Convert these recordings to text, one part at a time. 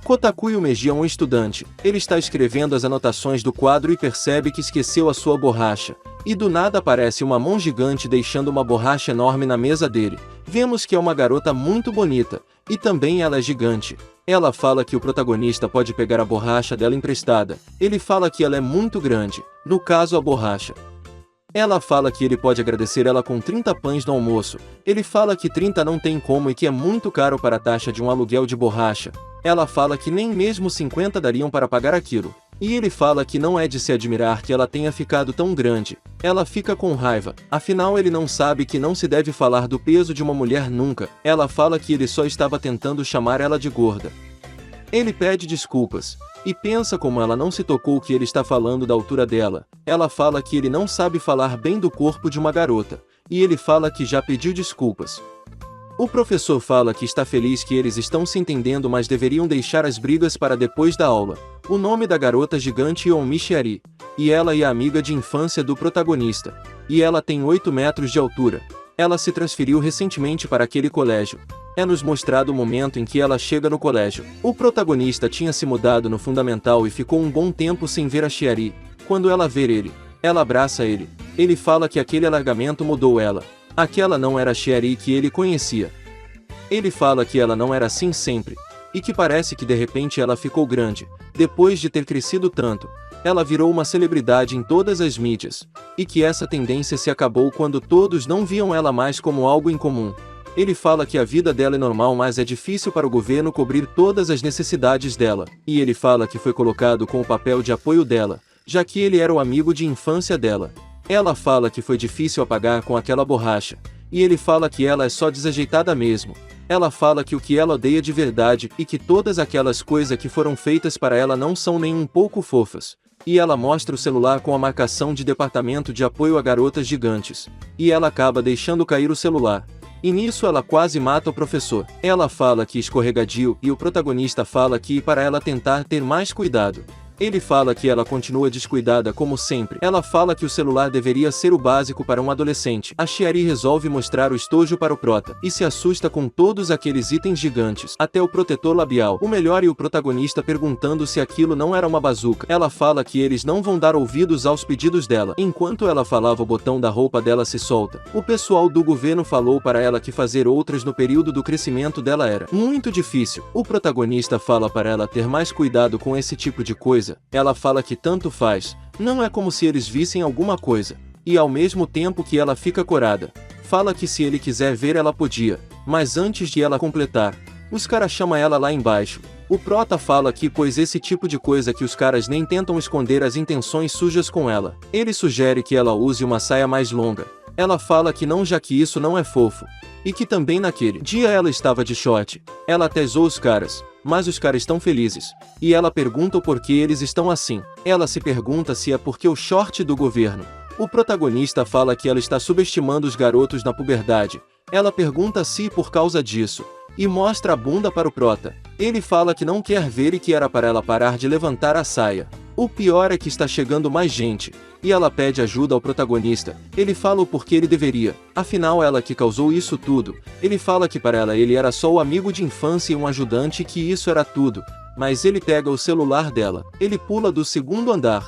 Kotaku Yumeji é um estudante. Ele está escrevendo as anotações do quadro e percebe que esqueceu a sua borracha. E do nada aparece uma mão gigante deixando uma borracha enorme na mesa dele. Vemos que é uma garota muito bonita. E também ela é gigante. Ela fala que o protagonista pode pegar a borracha dela emprestada. Ele fala que ela é muito grande. No caso, a borracha. Ela fala que ele pode agradecer ela com 30 pães no almoço. Ele fala que 30 não tem como e que é muito caro para a taxa de um aluguel de borracha. Ela fala que nem mesmo 50 dariam para pagar aquilo. E ele fala que não é de se admirar que ela tenha ficado tão grande. Ela fica com raiva, afinal ele não sabe que não se deve falar do peso de uma mulher nunca. Ela fala que ele só estava tentando chamar ela de gorda. Ele pede desculpas, e pensa como ela não se tocou que ele está falando da altura dela. Ela fala que ele não sabe falar bem do corpo de uma garota, e ele fala que já pediu desculpas. O professor fala que está feliz que eles estão se entendendo, mas deveriam deixar as brigas para depois da aula. O nome da garota gigante é Omishiari, e ela é a amiga de infância do protagonista. E ela tem 8 metros de altura. Ela se transferiu recentemente para aquele colégio. É nos mostrado o momento em que ela chega no colégio. O protagonista tinha se mudado no fundamental e ficou um bom tempo sem ver a Chiari. Quando ela vê ele, ela abraça ele. Ele fala que aquele alargamento mudou ela. Aquela não era a Chiari que ele conhecia. Ele fala que ela não era assim sempre, e que parece que de repente ela ficou grande. Depois de ter crescido tanto, ela virou uma celebridade em todas as mídias, e que essa tendência se acabou quando todos não viam ela mais como algo incomum. Ele fala que a vida dela é normal, mas é difícil para o governo cobrir todas as necessidades dela, e ele fala que foi colocado com o papel de apoio dela, já que ele era o amigo de infância dela. Ela fala que foi difícil apagar com aquela borracha, e ele fala que ela é só desajeitada mesmo. Ela fala que o que ela odeia de verdade e que todas aquelas coisas que foram feitas para ela não são nem um pouco fofas. E ela mostra o celular com a marcação de departamento de apoio a garotas gigantes. E ela acaba deixando cair o celular. E nisso ela quase mata o professor. Ela fala que escorregadio e o protagonista fala que para ela tentar ter mais cuidado. Ele fala que ela continua descuidada como sempre. Ela fala que o celular deveria ser o básico para um adolescente. A Chiari resolve mostrar o estojo para o prota, e se assusta com todos aqueles itens gigantes, até o protetor labial. O melhor e o protagonista perguntando se aquilo não era uma bazuca. Ela fala que eles não vão dar ouvidos aos pedidos dela. Enquanto ela falava, o botão da roupa dela se solta. O pessoal do governo falou para ela que fazer outras no período do crescimento dela era muito difícil. O protagonista fala para ela ter mais cuidado com esse tipo de coisa. Ela fala que tanto faz, não é como se eles vissem alguma coisa, e ao mesmo tempo que ela fica corada. Fala que se ele quiser ver ela podia, mas antes de ela completar, os caras chamam ela lá embaixo. O prota fala que pois esse tipo de coisa que os caras nem tentam esconder as intenções sujas com ela. Ele sugere que ela use uma saia mais longa. Ela fala que não, já que isso não é fofo, e que também naquele dia ela estava de short. Ela até zoou os caras, mas os caras estão felizes, e ela pergunta o porquê eles estão assim. Ela se pergunta se é porque o short do governo. O protagonista fala que ela está subestimando os garotos na puberdade. Ela pergunta se por causa disso, e mostra a bunda para o prota. Ele fala que não quer ver e que era para ela parar de levantar a saia. O pior é que está chegando mais gente, e ela pede ajuda ao protagonista. Ele fala o porquê ele deveria, afinal ela que causou isso tudo. Ele fala que para ela ele era só o amigo de infância e um ajudante e que isso era tudo. Mas ele pega o celular dela, ele pula do 2º andar.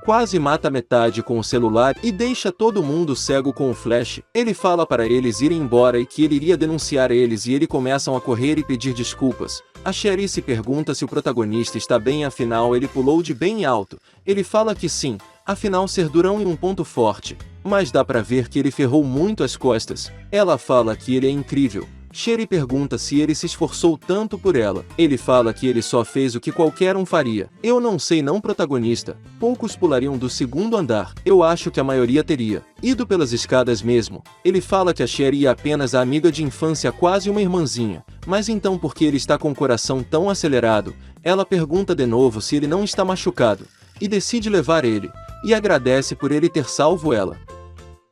Quase mata metade com o celular e deixa todo mundo cego com o flash. Ele fala para eles irem embora e que ele iria denunciar eles, e eles começam a correr e pedir desculpas. A Chiari se pergunta se o protagonista está bem, afinal ele pulou de bem alto. Ele fala que sim, afinal ser durão é um ponto forte, mas dá pra ver que ele ferrou muito as costas. Ela fala que ele é incrível. Chiari pergunta se ele se esforçou tanto por ela. Ele fala que ele só fez o que qualquer um faria. Eu não sei não, protagonista. Poucos pulariam do 2º andar. Eu acho que a maioria teria ido pelas escadas mesmo. Ele fala que a Chiari é apenas a amiga de infância, quase uma irmãzinha. Mas então por que ele está com o coração tão acelerado? Ela pergunta de novo se ele não está machucado, e decide levar ele, e agradece por ele ter salvo ela.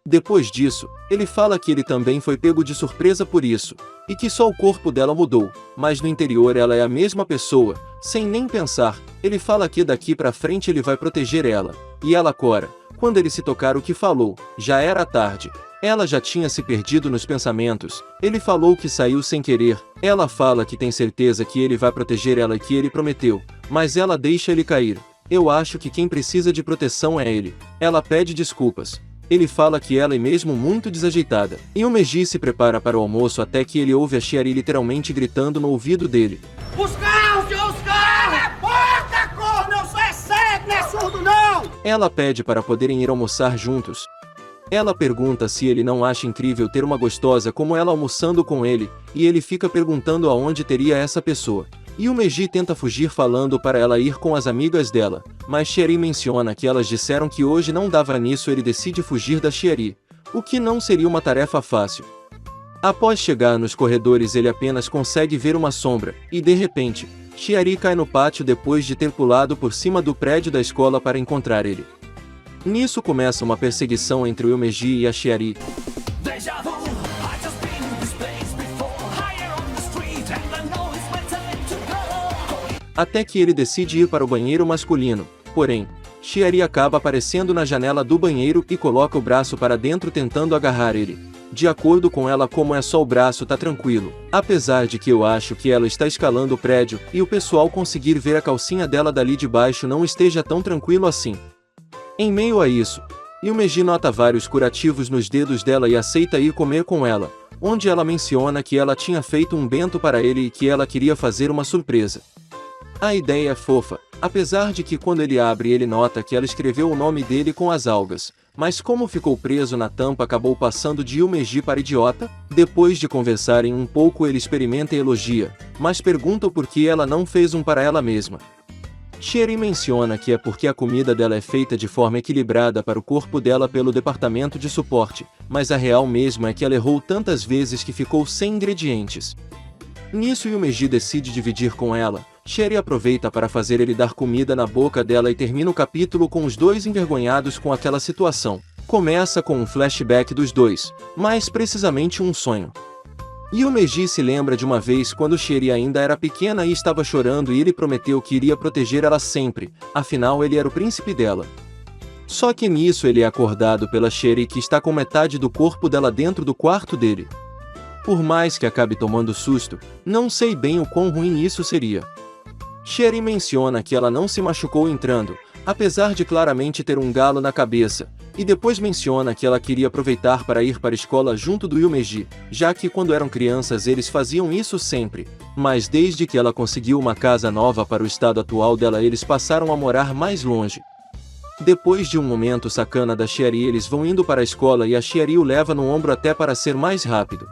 Depois disso, ele fala que ele também foi pego de surpresa por isso, e que só o corpo dela mudou, mas no interior ela é a mesma pessoa. Sem nem pensar, ele fala que daqui pra frente ele vai proteger ela, e ela cora. Quando ele se tocar o que falou, já era tarde. Ela já tinha se perdido nos pensamentos. Ele falou que saiu sem querer. Ela fala que tem certeza que ele vai proteger ela e que ele prometeu, mas ela deixa ele cair. Eu acho que quem precisa de proteção é ele. Ela pede desculpas. Ele fala que ela é mesmo muito desajeitada. E o Meiji se prepara para o almoço até que ele ouve a Shiari literalmente gritando no ouvido dele. Os carros, senhor, os carros! Cala a boca, corno! Eu sou cego, não é surdo, não! Ela pede para poderem ir almoçar juntos. Ela pergunta se ele não acha incrível ter uma gostosa como ela almoçando com ele, e ele fica perguntando aonde teria essa pessoa. E o Meiji tenta fugir falando para ela ir com as amigas dela, mas Shiari menciona que elas disseram que hoje não dava nisso. Ele decide fugir da Shiari, o que não seria uma tarefa fácil. Após chegar nos corredores ele apenas consegue ver uma sombra, e de repente, Shiari cai no pátio depois de ter pulado por cima do prédio da escola para encontrar ele. Nisso começa uma perseguição entre o Meiji e a Shiari. Até que ele decide ir para o banheiro masculino, porém, Shiari acaba aparecendo na janela do banheiro e coloca o braço para dentro tentando agarrar ele. De acordo com ela, como é só o braço, tá tranquilo, apesar de que eu acho que ela está escalando o prédio e o pessoal conseguir ver a calcinha dela dali de baixo não esteja tão tranquilo assim. Em meio a isso, o Meiji nota vários curativos nos dedos dela e aceita ir comer com ela, onde ela menciona que ela tinha feito um bento para ele e que ela queria fazer uma surpresa. A ideia é fofa, apesar de que quando ele abre ele nota que ela escreveu o nome dele com as algas, mas como ficou preso na tampa acabou passando de Meiji para idiota. Depois de conversarem um pouco ele experimenta e elogia, mas pergunta por que ela não fez um para ela mesma. Shiari menciona que é porque a comida dela é feita de forma equilibrada para o corpo dela pelo departamento de suporte, mas a real mesmo é que ela errou tantas vezes que ficou sem ingredientes. Nisso o Meiji decide dividir com ela. Shiari aproveita para fazer ele dar comida na boca dela e termina o capítulo com os dois envergonhados com aquela situação. Começa com um flashback dos dois, mais precisamente um sonho. E o Meiji se lembra de uma vez quando Shiari ainda era pequena e estava chorando e ele prometeu que iria proteger ela sempre, afinal ele era o príncipe dela. Só que nisso ele é acordado pela Shiari que está com metade do corpo dela dentro do quarto dele. Por mais que acabe tomando susto, não sei bem o quão ruim isso seria. Shiari menciona que ela não se machucou entrando, apesar de claramente ter um galo na cabeça, e depois menciona que ela queria aproveitar para ir para a escola junto do Meiji, já que quando eram crianças eles faziam isso sempre, mas desde que ela conseguiu uma casa nova para o estado atual dela eles passaram a morar mais longe. Depois de um momento sacana da Shiari eles vão indo para a escola e a Shiari o leva no ombro até para ser mais rápido.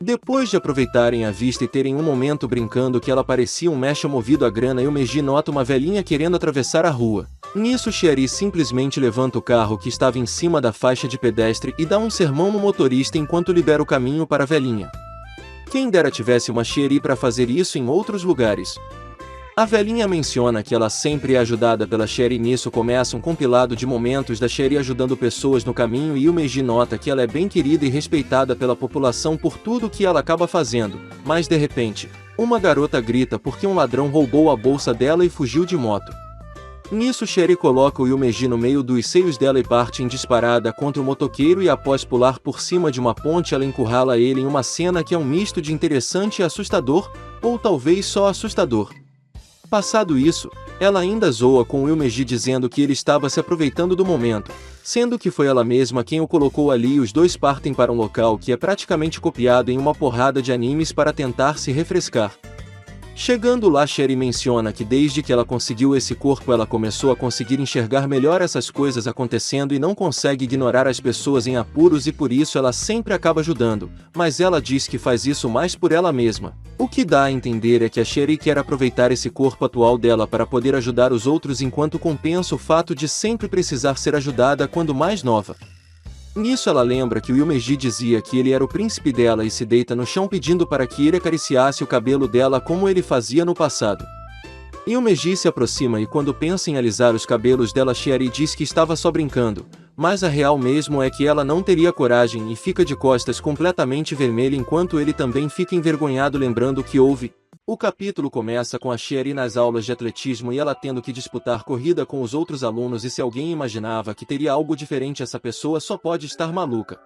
Depois de aproveitarem a vista e terem um momento brincando que ela parecia um mecha movido a grana e o Meiji nota uma velhinha querendo atravessar a rua. Nisso Shiari simplesmente levanta o carro que estava em cima da faixa de pedestre e dá um sermão no motorista enquanto libera o caminho para a velhinha. Quem dera tivesse uma Shiari para fazer isso em outros lugares. A velhinha menciona que ela sempre é ajudada pela Shiari e nisso começa um compilado de momentos da Shiari ajudando pessoas no caminho e o Meiji nota que ela é bem querida e respeitada pela população por tudo que ela acaba fazendo, mas de repente, uma garota grita porque um ladrão roubou a bolsa dela e fugiu de moto. Nisso Shiari coloca o Meiji no meio dos seios dela e parte em disparada contra o motoqueiro e após pular por cima de uma ponte ela encurrala ele em uma cena que é um misto de interessante e assustador, ou talvez só assustador. Passado isso, ela ainda zoa com o Meiji dizendo que ele estava se aproveitando do momento, sendo que foi ela mesma quem o colocou ali e os dois partem para um local que é praticamente copiado em uma porrada de animes para tentar se refrescar. Chegando lá Shiari menciona que desde que ela conseguiu esse corpo ela começou a conseguir enxergar melhor essas coisas acontecendo e não consegue ignorar as pessoas em apuros e por isso ela sempre acaba ajudando, mas ela diz que faz isso mais por ela mesma. O que dá a entender é que a Shiari quer aproveitar esse corpo atual dela para poder ajudar os outros enquanto compensa o fato de sempre precisar ser ajudada quando mais nova. Nisso ela lembra que o Meiji dizia que ele era o príncipe dela e se deita no chão pedindo para que ele acariciasse o cabelo dela como ele fazia no passado. E o Meiji se aproxima e quando pensa em alisar os cabelos dela Shiari diz que estava só brincando, mas a real mesmo é que ela não teria coragem e fica de costas completamente vermelha enquanto ele também fica envergonhado lembrando o que houve. O capítulo começa com a Shiari nas aulas de atletismo e ela tendo que disputar corrida com os outros alunos e se alguém imaginava que teria algo diferente essa pessoa só pode estar maluca.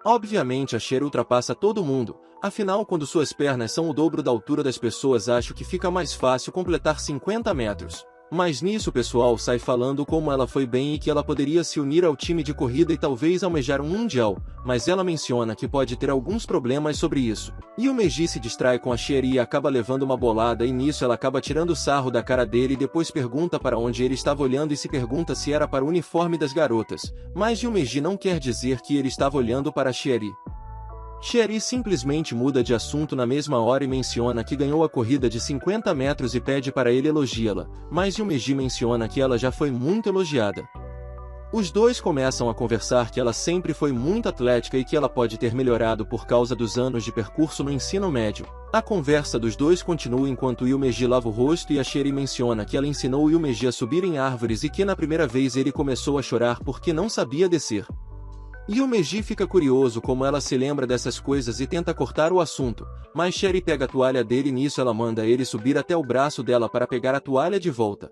Obviamente a Sherry ultrapassa todo mundo, afinal quando suas pernas são o dobro da altura das pessoas acho que fica mais fácil completar 50 metros. Mas nisso o pessoal sai falando como ela foi bem e que ela poderia se unir ao time de corrida e talvez almejar um mundial, mas ela menciona que pode ter alguns problemas sobre isso. E o Meiji se distrai com a Sherry e acaba levando uma bolada e nisso ela acaba tirando sarro da cara dele e depois pergunta para onde ele estava olhando e se pergunta se era para o uniforme das garotas, mas o Meiji não quer dizer que ele estava olhando para a Sherry. Sherry simplesmente muda de assunto na mesma hora e menciona que ganhou a corrida de 50 metros e pede para ele elogiá-la, mas Yumeji menciona que ela já foi muito elogiada. Os dois começam a conversar que ela sempre foi muito atlética e que ela pode ter melhorado por causa dos anos de percurso no ensino médio. A conversa dos dois continua enquanto Yumeji lava o rosto e a Sherry menciona que ela ensinou Yumeji a subir em árvores e que na primeira vez ele começou a chorar porque não sabia descer. Yumeji fica curioso como ela se lembra dessas coisas e tenta cortar o assunto, mas Sherry pega a toalha dele e nisso ela manda ele subir até o braço dela para pegar a toalha de volta.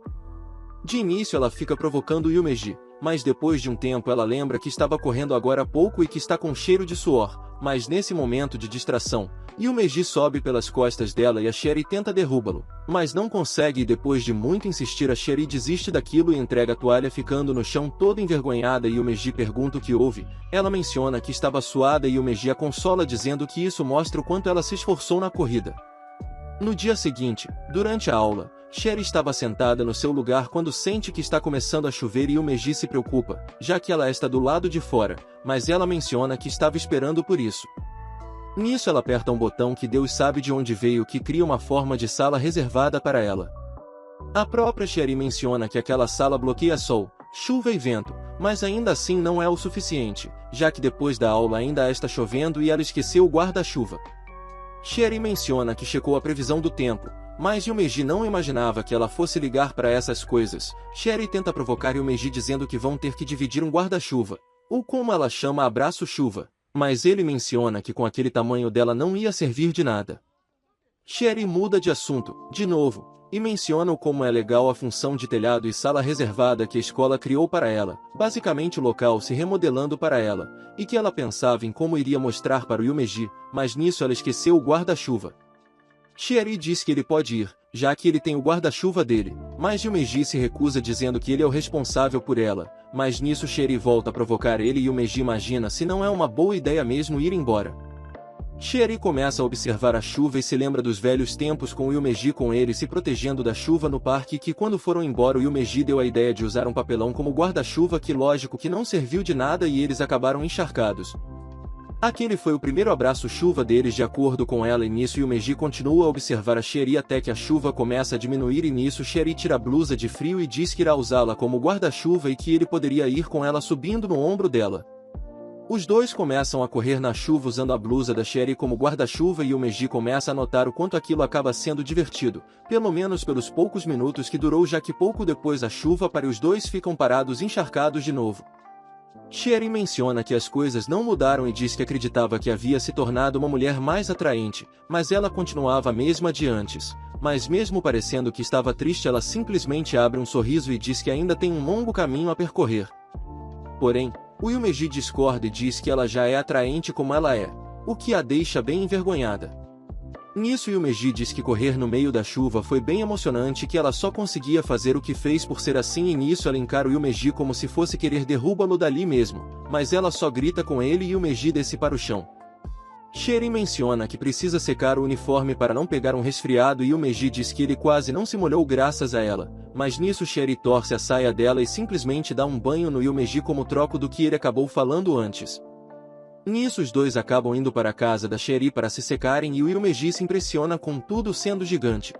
De início ela fica provocando Yumeji, mas depois de um tempo ela lembra que estava correndo agora há pouco e que está com cheiro de suor, mas nesse momento de distração, Yumeji sobe pelas costas dela e a Sherry tenta derrubá-lo, mas não consegue e depois de muito insistir a Sherry desiste daquilo e entrega a toalha ficando no chão toda envergonhada e Yumeji pergunta o que houve. Ela menciona que estava suada e Yumeji a consola dizendo que isso mostra o quanto ela se esforçou na corrida. No dia seguinte, durante a aula, Sherry estava sentada no seu lugar quando sente que está começando a chover e Yumeji se preocupa, já que ela está do lado de fora, mas ela menciona que estava esperando por isso. Nisso ela aperta um botão que Deus sabe de onde veio que cria uma forma de sala reservada para ela. A própria Sherry menciona que aquela sala bloqueia sol, chuva e vento, mas ainda assim não é o suficiente, já que depois da aula ainda está chovendo e ela esqueceu o guarda-chuva. Sherry menciona que checou a previsão do tempo, mas Yumeji não imaginava que ela fosse ligar para essas coisas. Sherry tenta provocar Yumeji dizendo que vão ter que dividir um guarda-chuva, ou como ela chama abraço-chuva, mas ele menciona que com aquele tamanho dela não ia servir de nada. Sherry muda de assunto, de novo, e menciona como é legal a função de telhado e sala reservada que a escola criou para ela, basicamente o local se remodelando para ela, e que ela pensava em como iria mostrar para o Yumeji, mas nisso ela esqueceu o guarda-chuva. Sherry diz que ele pode ir, já que ele tem o guarda-chuva dele, mas Yumeji se recusa dizendo que ele é o responsável por ela, mas nisso Sherry volta a provocar ele e Yumeji imagina se não é uma boa ideia mesmo ir embora. Sherry começa a observar a chuva e se lembra dos velhos tempos com o Yumeji com ele se protegendo da chuva no parque e que quando foram embora o Yumeji deu a ideia de usar um papelão como guarda-chuva que lógico que não serviu de nada e eles acabaram encharcados. Aquele foi o primeiro abraço-chuva deles de acordo com ela e nisso Yumeji continua a observar a Sherry até que a chuva começa a diminuir e nisso Sherry tira a blusa de frio e diz que irá usá-la como guarda-chuva e que ele poderia ir com ela subindo no ombro dela. Os dois começam a correr na chuva usando a blusa da Sherry como guarda-chuva e Yumeji começa a notar o quanto aquilo acaba sendo divertido, pelo menos pelos poucos minutos que durou já que pouco depois a chuva para e os dois ficam parados encharcados de novo. Sherry menciona que as coisas não mudaram e diz que acreditava que havia se tornado uma mulher mais atraente, mas ela continuava a mesma de antes. Mas mesmo parecendo que estava triste ela simplesmente abre um sorriso e diz que ainda tem um longo caminho a percorrer. Porém, o Yumeji discorda e diz que ela já é atraente como ela é, o que a deixa bem envergonhada. Nisso Yumeji diz que correr no meio da chuva foi bem emocionante e que ela só conseguia fazer o que fez por ser assim e nisso ela encara o Yumeji como se fosse querer derrubá-lo dali mesmo, mas ela só grita com ele e Yumeji desce para o chão. Sherry menciona que precisa secar o uniforme para não pegar um resfriado e Yumeji diz que ele quase não se molhou graças a ela, mas nisso Sherry torce a saia dela e simplesmente dá um banho no Yumeji como troco do que ele acabou falando antes. Nisso os dois acabam indo para a casa da Sherry para se secarem e o Yumeji se impressiona com tudo sendo gigante.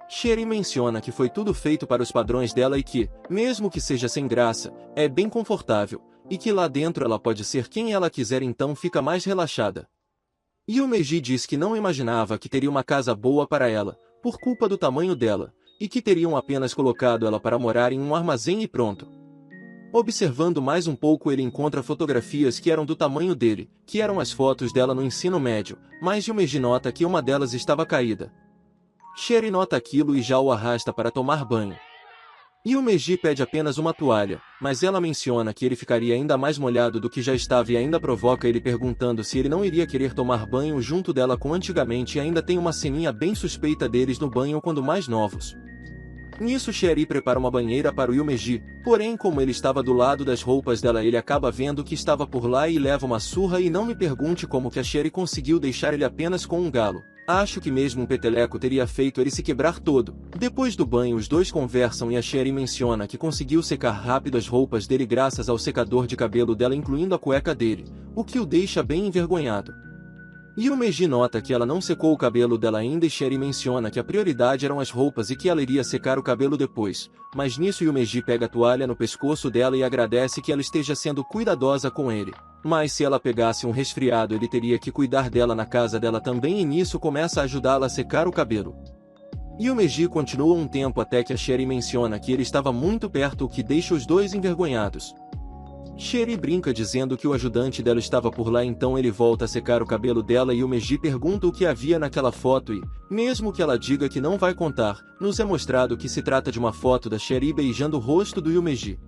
Sherry menciona que foi tudo feito para os padrões dela e que, mesmo que seja sem graça, é bem confortável, e que lá dentro ela pode ser quem ela quiser então fica mais relaxada. Yumeji diz que não imaginava que teria uma casa boa para ela, por culpa do tamanho dela, e que teriam apenas colocado ela para morar em um armazém e pronto. Observando mais um pouco ele encontra fotografias que eram do tamanho dele, que eram as fotos dela no ensino médio, mas Yumeji nota que uma delas estava caída. Sherry nota aquilo e já o arrasta para tomar banho. Yumeji pede apenas uma toalha, mas ela menciona que ele ficaria ainda mais molhado do que já estava e ainda provoca ele perguntando se ele não iria querer tomar banho junto dela como antigamente, e ainda tem uma ceninha bem suspeita deles no banho quando mais novos. Nisso Sherry prepara uma banheira para o Yumeji, porém como ele estava do lado das roupas dela ele acaba vendo que estava por lá e leva uma surra. E não me pergunte como que a Sherry conseguiu deixar ele apenas com um galo. Acho que mesmo um peteleco teria feito ele se quebrar todo. Depois do banho os dois conversam e a Sherry menciona que conseguiu secar rápido as roupas dele graças ao secador de cabelo dela, incluindo a cueca dele, o que o deixa bem envergonhado. Yumeji nota que ela não secou o cabelo dela ainda e Sherry menciona que a prioridade eram as roupas e que ela iria secar o cabelo depois, mas nisso Yumeji pega a toalha no pescoço dela e agradece que ela esteja sendo cuidadosa com ele. Mas se ela pegasse um resfriado ele teria que cuidar dela na casa dela também, e nisso começa a ajudá-la a secar o cabelo. Yumeji continua um tempo até que a Sherry menciona que ele estava muito perto, o que deixa os dois envergonhados. Sherry brinca dizendo que o ajudante dela estava por lá, então ele volta a secar o cabelo dela e Yumeji pergunta o que havia naquela foto e, mesmo que ela diga que não vai contar, nos é mostrado que se trata de uma foto da Sherry beijando o rosto do Yumeji.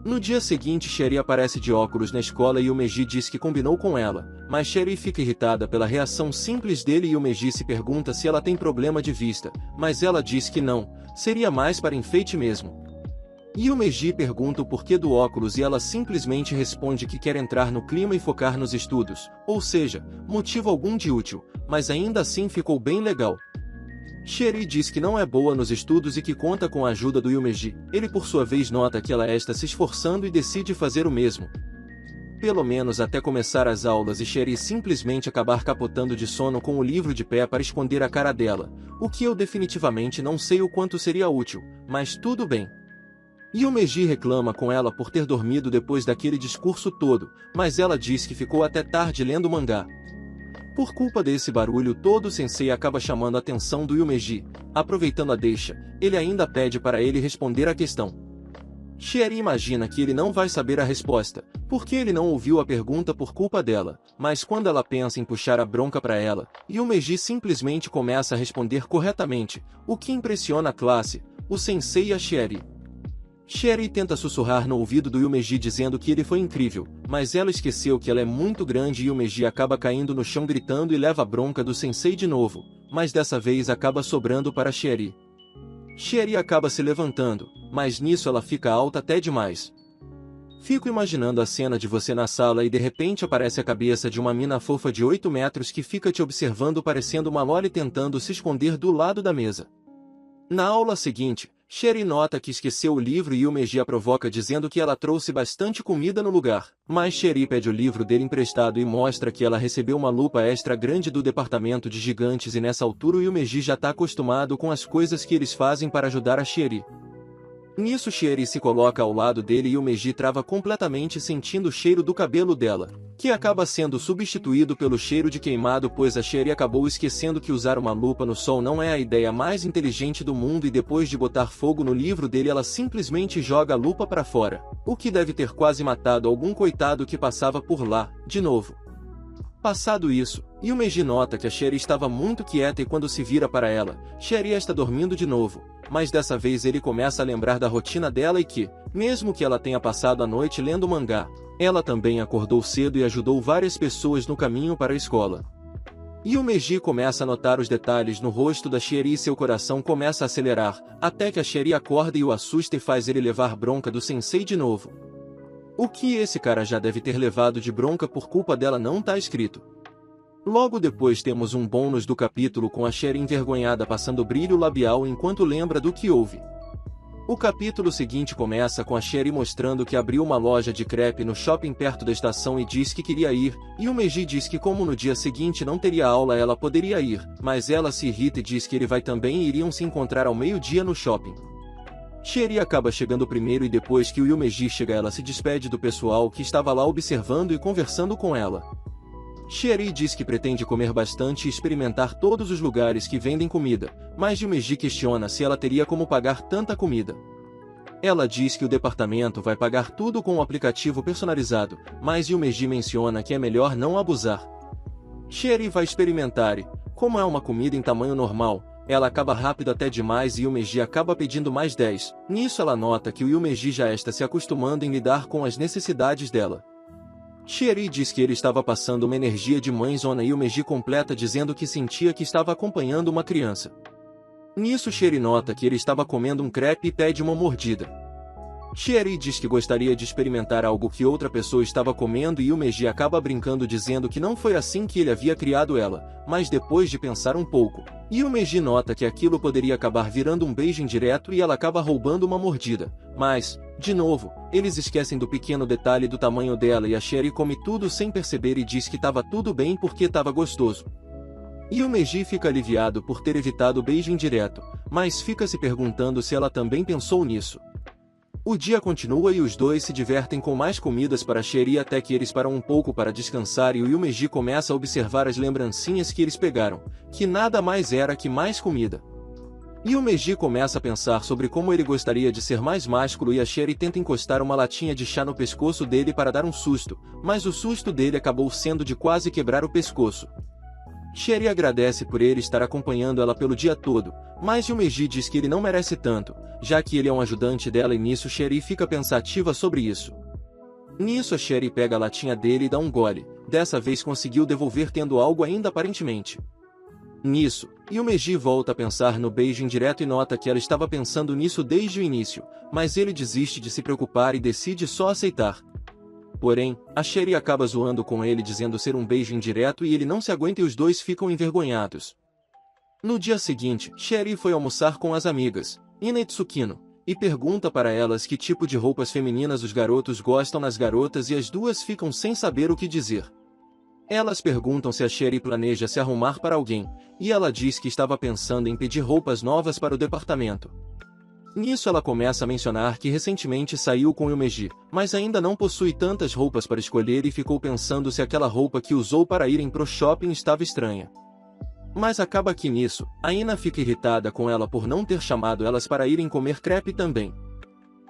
No dia seguinte Sherry aparece de óculos na escola e Yumeji diz que combinou com ela, mas Sherry fica irritada pela reação simples dele e Yumeji se pergunta se ela tem problema de vista, mas ela diz que não, seria mais para enfeite mesmo. Yumeji pergunta o porquê do óculos e ela simplesmente responde que quer entrar no clima e focar nos estudos, ou seja, motivo algum de útil, mas ainda assim ficou bem legal. Sherry diz que não é boa nos estudos e que conta com a ajuda do Yumeji. Ele por sua vez nota que ela está se esforçando e decide fazer o mesmo. Pelo menos até começar as aulas, e Sherry simplesmente acabar capotando de sono com o livro de pé para esconder a cara dela, o que eu definitivamente não sei o quanto seria útil, mas tudo bem. Yumeji reclama com ela por ter dormido depois daquele discurso todo, mas ela diz que ficou até tarde lendo mangá. Por culpa desse barulho todo, o sensei acaba chamando a atenção do Yumeji. Aproveitando a deixa, ele ainda pede para ele responder a questão. Sherry imagina que ele não vai saber a resposta, porque ele não ouviu a pergunta por culpa dela, mas quando ela pensa em puxar a bronca para ela, Yumeji simplesmente começa a responder corretamente, o que impressiona a classe, o sensei e a Sherry. Sherry tenta sussurrar no ouvido do Yumeji dizendo que ele foi incrível, mas ela esqueceu que ela é muito grande e Yumeji acaba caindo no chão gritando e leva a bronca do sensei de novo, mas dessa vez acaba sobrando para Sherry. Sherry acaba se levantando, mas nisso ela fica alta até demais. Fico imaginando a cena de você na sala e de repente aparece a cabeça de uma mina fofa de 8 metros que fica te observando parecendo uma loli tentando se esconder do lado da mesa. Na aula seguinte, Sherry nota que esqueceu o livro e Yumeji a provoca dizendo que ela trouxe bastante comida no lugar, mas Sherry pede o livro dele emprestado e mostra que ela recebeu uma lupa extra grande do departamento de gigantes, e nessa altura o Yumeji já está acostumado com as coisas que eles fazem para ajudar a Sherry. Nisso Sherry se coloca ao lado dele e Yumeji trava completamente sentindo o cheiro do cabelo dela, que acaba sendo substituído pelo cheiro de queimado, pois a Sherry acabou esquecendo que usar uma lupa no sol não é a ideia mais inteligente do mundo, e depois de botar fogo no livro dele ela simplesmente joga a lupa para fora, o que deve ter quase matado algum coitado que passava por lá, de novo. Passado isso, Yumeji nota que a Sherry estava muito quieta e quando se vira para ela, Sherry está dormindo de novo, mas dessa vez ele começa a lembrar da rotina dela e que, mesmo que ela tenha passado a noite lendo mangá, ela também acordou cedo e ajudou várias pessoas no caminho para a escola. Yumeji começa a notar os detalhes no rosto da Sherry e seu coração começa a acelerar, até que a Sherry acorda e o assusta e faz ele levar bronca do sensei de novo. O que esse cara já deve ter levado de bronca por culpa dela não tá escrito. Logo depois temos um bônus do capítulo com a Sherry envergonhada passando brilho labial enquanto lembra do que houve. O capítulo seguinte começa com a Sherry mostrando que abriu uma loja de crepe no shopping perto da estação e diz que queria ir, e o Meiji diz que como no dia seguinte não teria aula ela poderia ir, mas ela se irrita e diz que ele vai também e iriam se encontrar ao meio-dia no shopping. Sherry acaba chegando primeiro e depois que o Yumeji chega ela se despede do pessoal que estava lá observando e conversando com ela. Sherry diz que pretende comer bastante e experimentar todos os lugares que vendem comida, mas Yumeji questiona se ela teria como pagar tanta comida. Ela diz que o departamento vai pagar tudo com um aplicativo personalizado, mas Yumeji menciona que é melhor não abusar. Sherry vai experimentar e, como é uma comida em tamanho normal, Ela acaba rápido até demais e Yumeji acaba pedindo mais 10. Nisso ela nota que o Yumeji já está se acostumando em lidar com as necessidades dela. Shieri diz que ele estava passando uma energia de mãezona e Yumeji completa dizendo que sentia que estava acompanhando uma criança. Nisso Shieri nota que ele estava comendo um crepe e pede uma mordida. Shieri diz que gostaria de experimentar algo que outra pessoa estava comendo e Yumeji acaba brincando dizendo que não foi assim que ele havia criado ela, mas depois de pensar um pouco, Yumeji nota que aquilo poderia acabar virando um beijo indireto e ela acaba roubando uma mordida, mas, de novo, eles esquecem do pequeno detalhe do tamanho dela e a Shieri come tudo sem perceber e diz que estava tudo bem porque estava gostoso. Yumeji fica aliviado por ter evitado o beijo indireto, mas fica se perguntando se ela também pensou nisso. O dia continua e os dois se divertem com mais comidas para Shieri até que eles param um pouco para descansar e o Yumeji começa a observar as lembrancinhas que eles pegaram, que nada mais era que mais comida. Yumeji começa a pensar sobre como ele gostaria de ser mais másculo e a Shieri tenta encostar uma latinha de chá no pescoço dele para dar um susto, mas o susto dele acabou sendo de quase quebrar o pescoço. Shieri agradece por ele estar acompanhando ela pelo dia todo, mas Yumeji diz que ele não merece tanto, já que ele é um ajudante dela e nisso Shieri fica pensativa sobre isso. Nisso a Shieri pega a latinha dele e dá um gole, dessa vez conseguiu devolver tendo algo ainda aparentemente. Nisso, Yumeji volta a pensar no beijo indireto e nota que ela estava pensando nisso desde o início, mas ele desiste de se preocupar e decide só aceitar. Porém, a Shieri acaba zoando com ele dizendo ser um beijo indireto e ele não se aguenta e os dois ficam envergonhados. No dia seguinte, Shieri foi almoçar com as amigas, Ina e Tsukino, e pergunta para elas que tipo de roupas femininas os garotos gostam nas garotas e as duas ficam sem saber o que dizer. Elas perguntam se a Shieri planeja se arrumar para alguém, e ela diz que estava pensando em pedir roupas novas para o departamento. Nisso ela começa a mencionar que recentemente saiu com Yumeji, mas ainda não possui tantas roupas para escolher e ficou pensando se aquela roupa que usou para irem pro shopping estava estranha. Mas acaba que nisso, a Ina fica irritada com ela por não ter chamado elas para irem comer crepe também.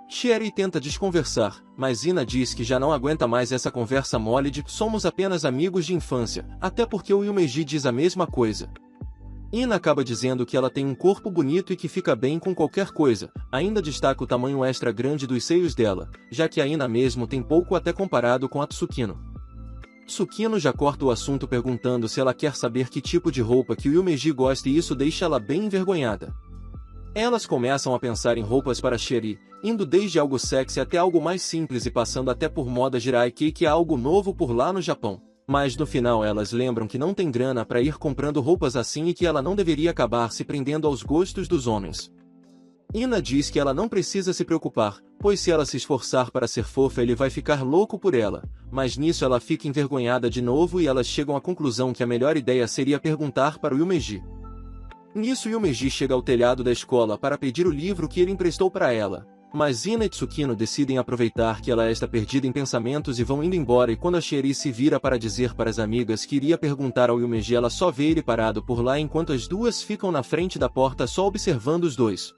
Shieri tenta desconversar, mas Ina diz que já não aguenta mais essa conversa mole de somos apenas amigos de infância, até porque o Yumeji diz a mesma coisa. Ina acaba dizendo que ela tem um corpo bonito e que fica bem com qualquer coisa, ainda destaca o tamanho extra grande dos seios dela, já que a Ina mesmo tem pouco até comparado com a Tsukino. Tsukino já corta o assunto perguntando se ela quer saber que tipo de roupa que o Yumeji gosta e isso deixa ela bem envergonhada. Elas começam a pensar em roupas para Shieri, indo desde algo sexy até algo mais simples e passando até por moda Jiraiki que é algo novo por lá no Japão. Mas no final elas lembram que não tem grana para ir comprando roupas assim e que ela não deveria acabar se prendendo aos gostos dos homens. Ina diz que ela não precisa se preocupar, pois se ela se esforçar para ser fofa ele vai ficar louco por ela, mas nisso ela fica envergonhada de novo e elas chegam à conclusão que a melhor ideia seria perguntar para o Yumeji. Nisso Yumeji chega ao telhado da escola para pedir o livro que ele emprestou para ela. Mas Ina e Tsukino decidem aproveitar que ela está perdida em pensamentos e vão indo embora e quando a Shieri se vira para dizer para as amigas que iria perguntar ao Yumeji ela só vê ele parado por lá enquanto as duas ficam na frente da porta só observando os dois.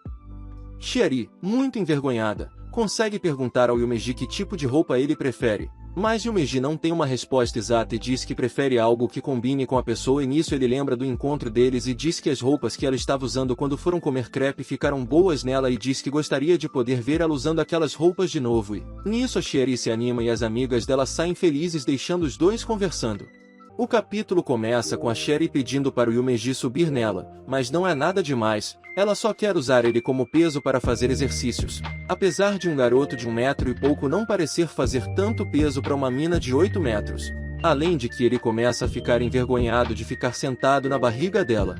Shieri, muito envergonhada, consegue perguntar ao Yumeji que tipo de roupa ele prefere, mas Yumeji não tem uma resposta exata e diz que prefere algo que combine com a pessoa e nisso ele lembra do encontro deles e diz que as roupas que ela estava usando quando foram comer crepe ficaram boas nela e diz que gostaria de poder ver ela usando aquelas roupas de novo e, nisso a Shieri se anima e as amigas dela saem felizes deixando os dois conversando. O capítulo começa com a Shieri pedindo para o Yumeji subir nela, mas não é nada demais, ela só quer usar ele como peso para fazer exercícios, apesar de um garoto de 1 metro e pouco não parecer fazer tanto peso para uma mina de 8 metros. Além de que ele começa a ficar envergonhado de ficar sentado na barriga dela.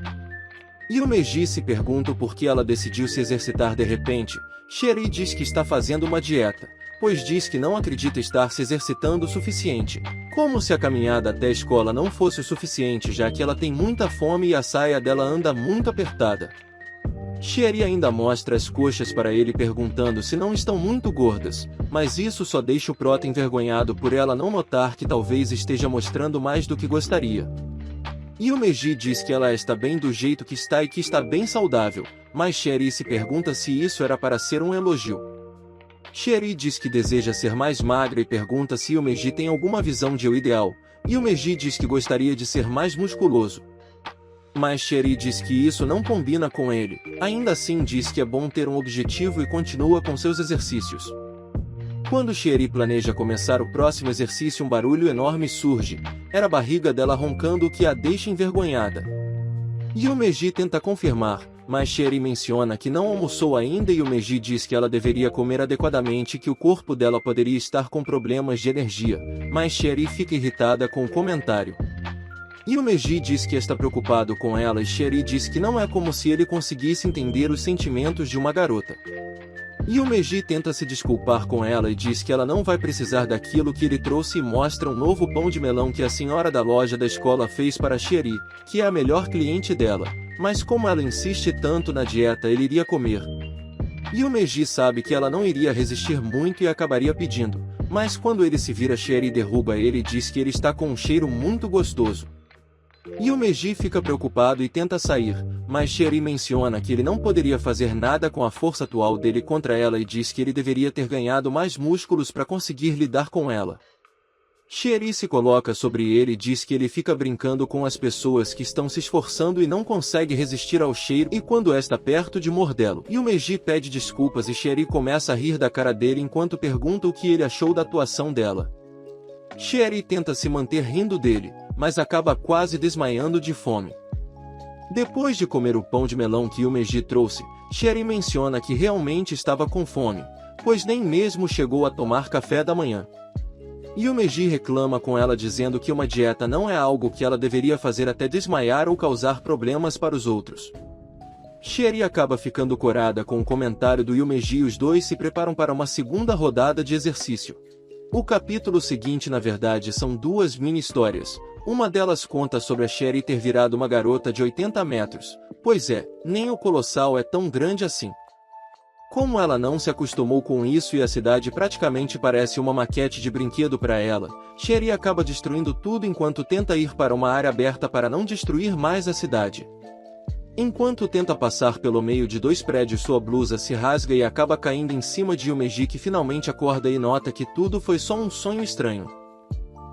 Yumeji se pergunta por que ela decidiu se exercitar de repente. Shieri diz que está fazendo uma dieta, pois diz que não acredita estar se exercitando o suficiente. Como se a caminhada até a escola não fosse o suficiente já que ela tem muita fome e a saia dela anda muito apertada. Shieri ainda mostra as coxas para ele perguntando se não estão muito gordas, mas isso só deixa o prota envergonhado por ela não notar que talvez esteja mostrando mais do que gostaria. Yumeji diz que ela está bem do jeito que está e que está bem saudável, mas Shieri se pergunta se isso era para ser um elogio. Shieri diz que deseja ser mais magra e pergunta se Yumeji tem alguma visão de eu ideal. Yumeji diz que gostaria de ser mais musculoso. Mas Sherry diz que isso não combina com ele. Ainda assim diz que é bom ter um objetivo e continua com seus exercícios. Quando Sherry planeja começar o próximo exercício, um barulho enorme surge. Era a barriga dela roncando, o que a deixa envergonhada. Yumeji tenta confirmar, mas Sherry menciona que não almoçou ainda e Yumeji diz que ela deveria comer adequadamente e que o corpo dela poderia estar com problemas de energia, mas Sherry fica irritada com o comentário. Yumeji diz que está preocupado com ela e Sherry diz que não é como se ele conseguisse entender os sentimentos de uma garota. Yumeji tenta se desculpar com ela e diz que ela não vai precisar daquilo que ele trouxe e mostra um novo pão de melão que a senhora da loja da escola fez para Sherry, que é a melhor cliente dela, mas como ela insiste tanto na dieta, ele iria comer. Yumeji sabe que ela não iria resistir muito e acabaria pedindo, mas quando ele se vira, Sherry derruba ele e diz que ele está com um cheiro muito gostoso. Yumeji fica preocupado e tenta sair, mas Sherry menciona que ele não poderia fazer nada com a força atual dele contra ela e diz que ele deveria ter ganhado mais músculos para conseguir lidar com ela. Sherry se coloca sobre ele e diz que ele fica brincando com as pessoas que estão se esforçando e não consegue resistir ao cheiro e quando está perto de mordê-lo. Yumeji pede desculpas e Sherry começa a rir da cara dele enquanto pergunta o que ele achou da atuação dela. Sherry tenta se manter rindo dele, mas acaba quase desmaiando de fome. Depois de comer o pão de melão que Yumeji trouxe, Sherry menciona que realmente estava com fome, pois nem mesmo chegou a tomar café da manhã. Yumeji reclama com ela dizendo que uma dieta não é algo que ela deveria fazer até desmaiar ou causar problemas para os outros. Sherry acaba ficando corada com o comentário do Yumeji e os dois se preparam para uma segunda rodada de exercício. O capítulo seguinte, na verdade, são duas mini-histórias. Uma delas conta sobre a Sherry ter virado uma garota de 80 metros. Pois é, nem o colossal é tão grande assim. Como ela não se acostumou com isso e a cidade praticamente parece uma maquete de brinquedo para ela, Sherry acaba destruindo tudo enquanto tenta ir para uma área aberta para não destruir mais a cidade. Enquanto tenta passar pelo meio de dois prédios, sua blusa se rasga e acaba caindo em cima de Yumeji, que finalmente acorda e nota que tudo foi só um sonho estranho.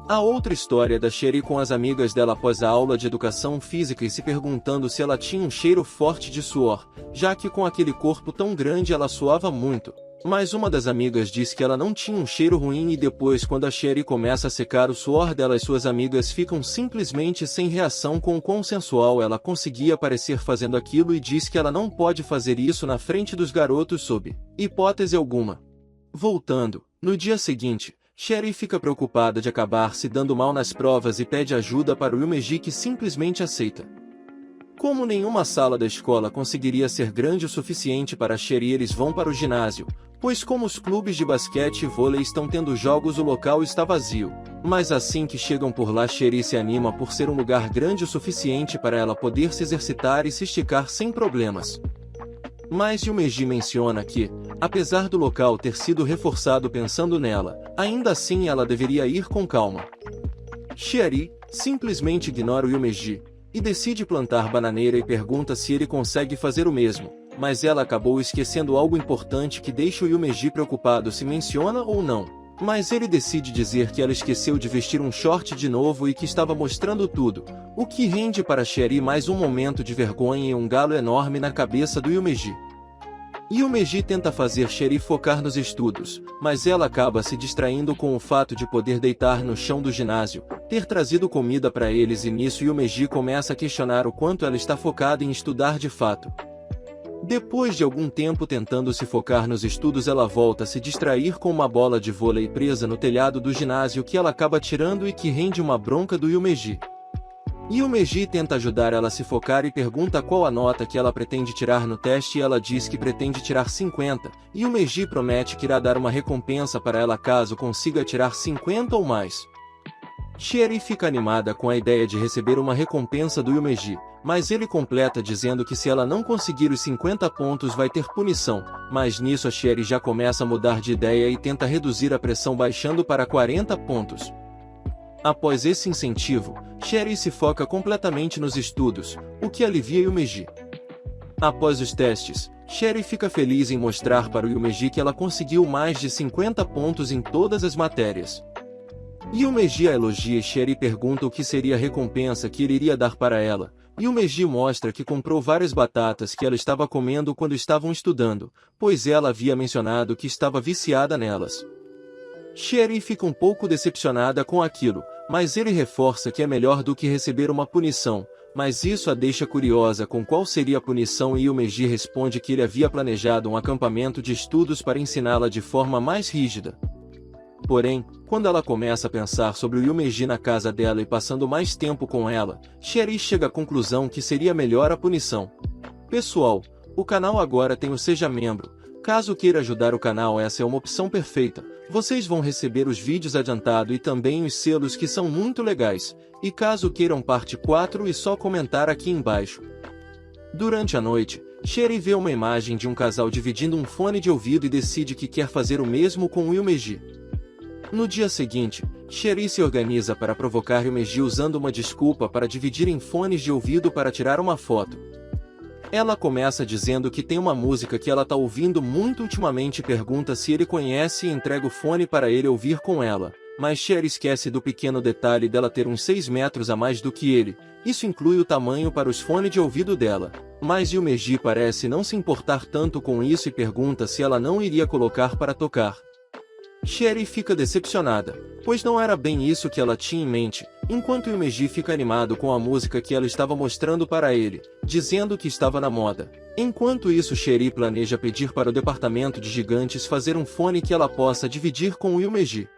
A outra história é da Sherry com as amigas dela após a aula de educação física e se perguntando se ela tinha um cheiro forte de suor, já que com aquele corpo tão grande ela suava muito. Mas uma das amigas diz que ela não tinha um cheiro ruim e depois, quando a Sherry começa a secar o suor dela, suas amigas ficam simplesmente sem reação com o quão sensual ela conseguia parecer fazendo aquilo e diz que ela não pode fazer isso na frente dos garotos sob hipótese alguma. Voltando, no dia seguinte, Sherry fica preocupada de acabar se dando mal nas provas e pede ajuda para o Yumeji, que simplesmente aceita. Como nenhuma sala da escola conseguiria ser grande o suficiente para Sherry, eles vão para o ginásio, pois como os clubes de basquete e vôlei estão tendo jogos, o local está vazio. Mas assim que chegam por lá, Sherry se anima por ser um lugar grande o suficiente para ela poder se exercitar e se esticar sem problemas. Mas Yumeji menciona que, apesar do local ter sido reforçado pensando nela, ainda assim ela deveria ir com calma. Sherry simplesmente ignora o Yumeji e decide plantar bananeira e pergunta se ele consegue fazer o mesmo, mas ela acabou esquecendo algo importante que deixa o Yumeji preocupado se menciona ou não. Mas ele decide dizer que ela esqueceu de vestir um short de novo e que estava mostrando tudo, o que rende para Sherry mais um momento de vergonha e um galo enorme na cabeça do Yumeji. Yumeji tenta fazer Sherry focar nos estudos, mas ela acaba se distraindo com o fato de poder deitar no chão do ginásio, ter trazido comida para eles, e nisso Yumeji começa a questionar o quanto ela está focada em estudar de fato. Depois de algum tempo tentando se focar nos estudos, ela volta a se distrair com uma bola de vôlei presa no telhado do ginásio que ela acaba tirando e que rende uma bronca do Yumeji. Yumeji tenta ajudar ela a se focar e pergunta qual a nota que ela pretende tirar no teste e ela diz que pretende tirar 50, e Yumeji promete que irá dar uma recompensa para ela caso consiga tirar 50 ou mais. Sherry fica animada com a ideia de receber uma recompensa do Yumeji, mas ele completa dizendo que se ela não conseguir os 50 pontos vai ter punição, mas nisso a Sherry já começa a mudar de ideia e tenta reduzir a pressão baixando para 40 pontos. Após esse incentivo, Sherry se foca completamente nos estudos, o que alivia Yumeji. Após os testes, Sherry fica feliz em mostrar para o Yumeji que ela conseguiu mais de 50 pontos em todas as matérias. Yumeji a elogia e Sherry pergunta o que seria a recompensa que ele iria dar para ela. Yumeji mostra que comprou várias batatas que ela estava comendo quando estavam estudando, pois ela havia mencionado que estava viciada nelas. Sherry fica um pouco decepcionada com aquilo, mas ele reforça que é melhor do que receber uma punição, mas isso a deixa curiosa com qual seria a punição e Yumeji responde que ele havia planejado um acampamento de estudos para ensiná-la de forma mais rígida. Porém, quando ela começa a pensar sobre o Yumeji na casa dela e passando mais tempo com ela, Sherry chega à conclusão que seria melhor a punição. Pessoal, o canal agora tem o Seja Membro. Caso queira ajudar o canal, essa é uma opção perfeita. Vocês vão receber os vídeos adiantado e também os selos que são muito legais. E caso queiram parte 4 é só comentar aqui embaixo. Durante a noite, Sherry vê uma imagem de um casal dividindo um fone de ouvido e decide que quer fazer o mesmo com o Yumeji. No dia seguinte, Sherry se organiza para provocar Yumeji usando uma desculpa para dividirem fones de ouvido para tirar uma foto. Ela começa dizendo que tem uma música que ela tá ouvindo muito ultimamente e pergunta se ele conhece e entrega o fone para ele ouvir com ela, mas Sherry esquece do pequeno detalhe dela ter uns 6 metros a mais do que ele, isso inclui o tamanho para os fones de ouvido dela, mas Yumeji parece não se importar tanto com isso e pergunta se ela não iria colocar para tocar. Sherry fica decepcionada, pois não era bem isso que ela tinha em mente, enquanto Yumeji fica animado com a música que ela estava mostrando para ele, dizendo que estava na moda. Enquanto isso, Sherry planeja pedir para o departamento de gigantes fazer um fone que ela possa dividir com o Yumeji.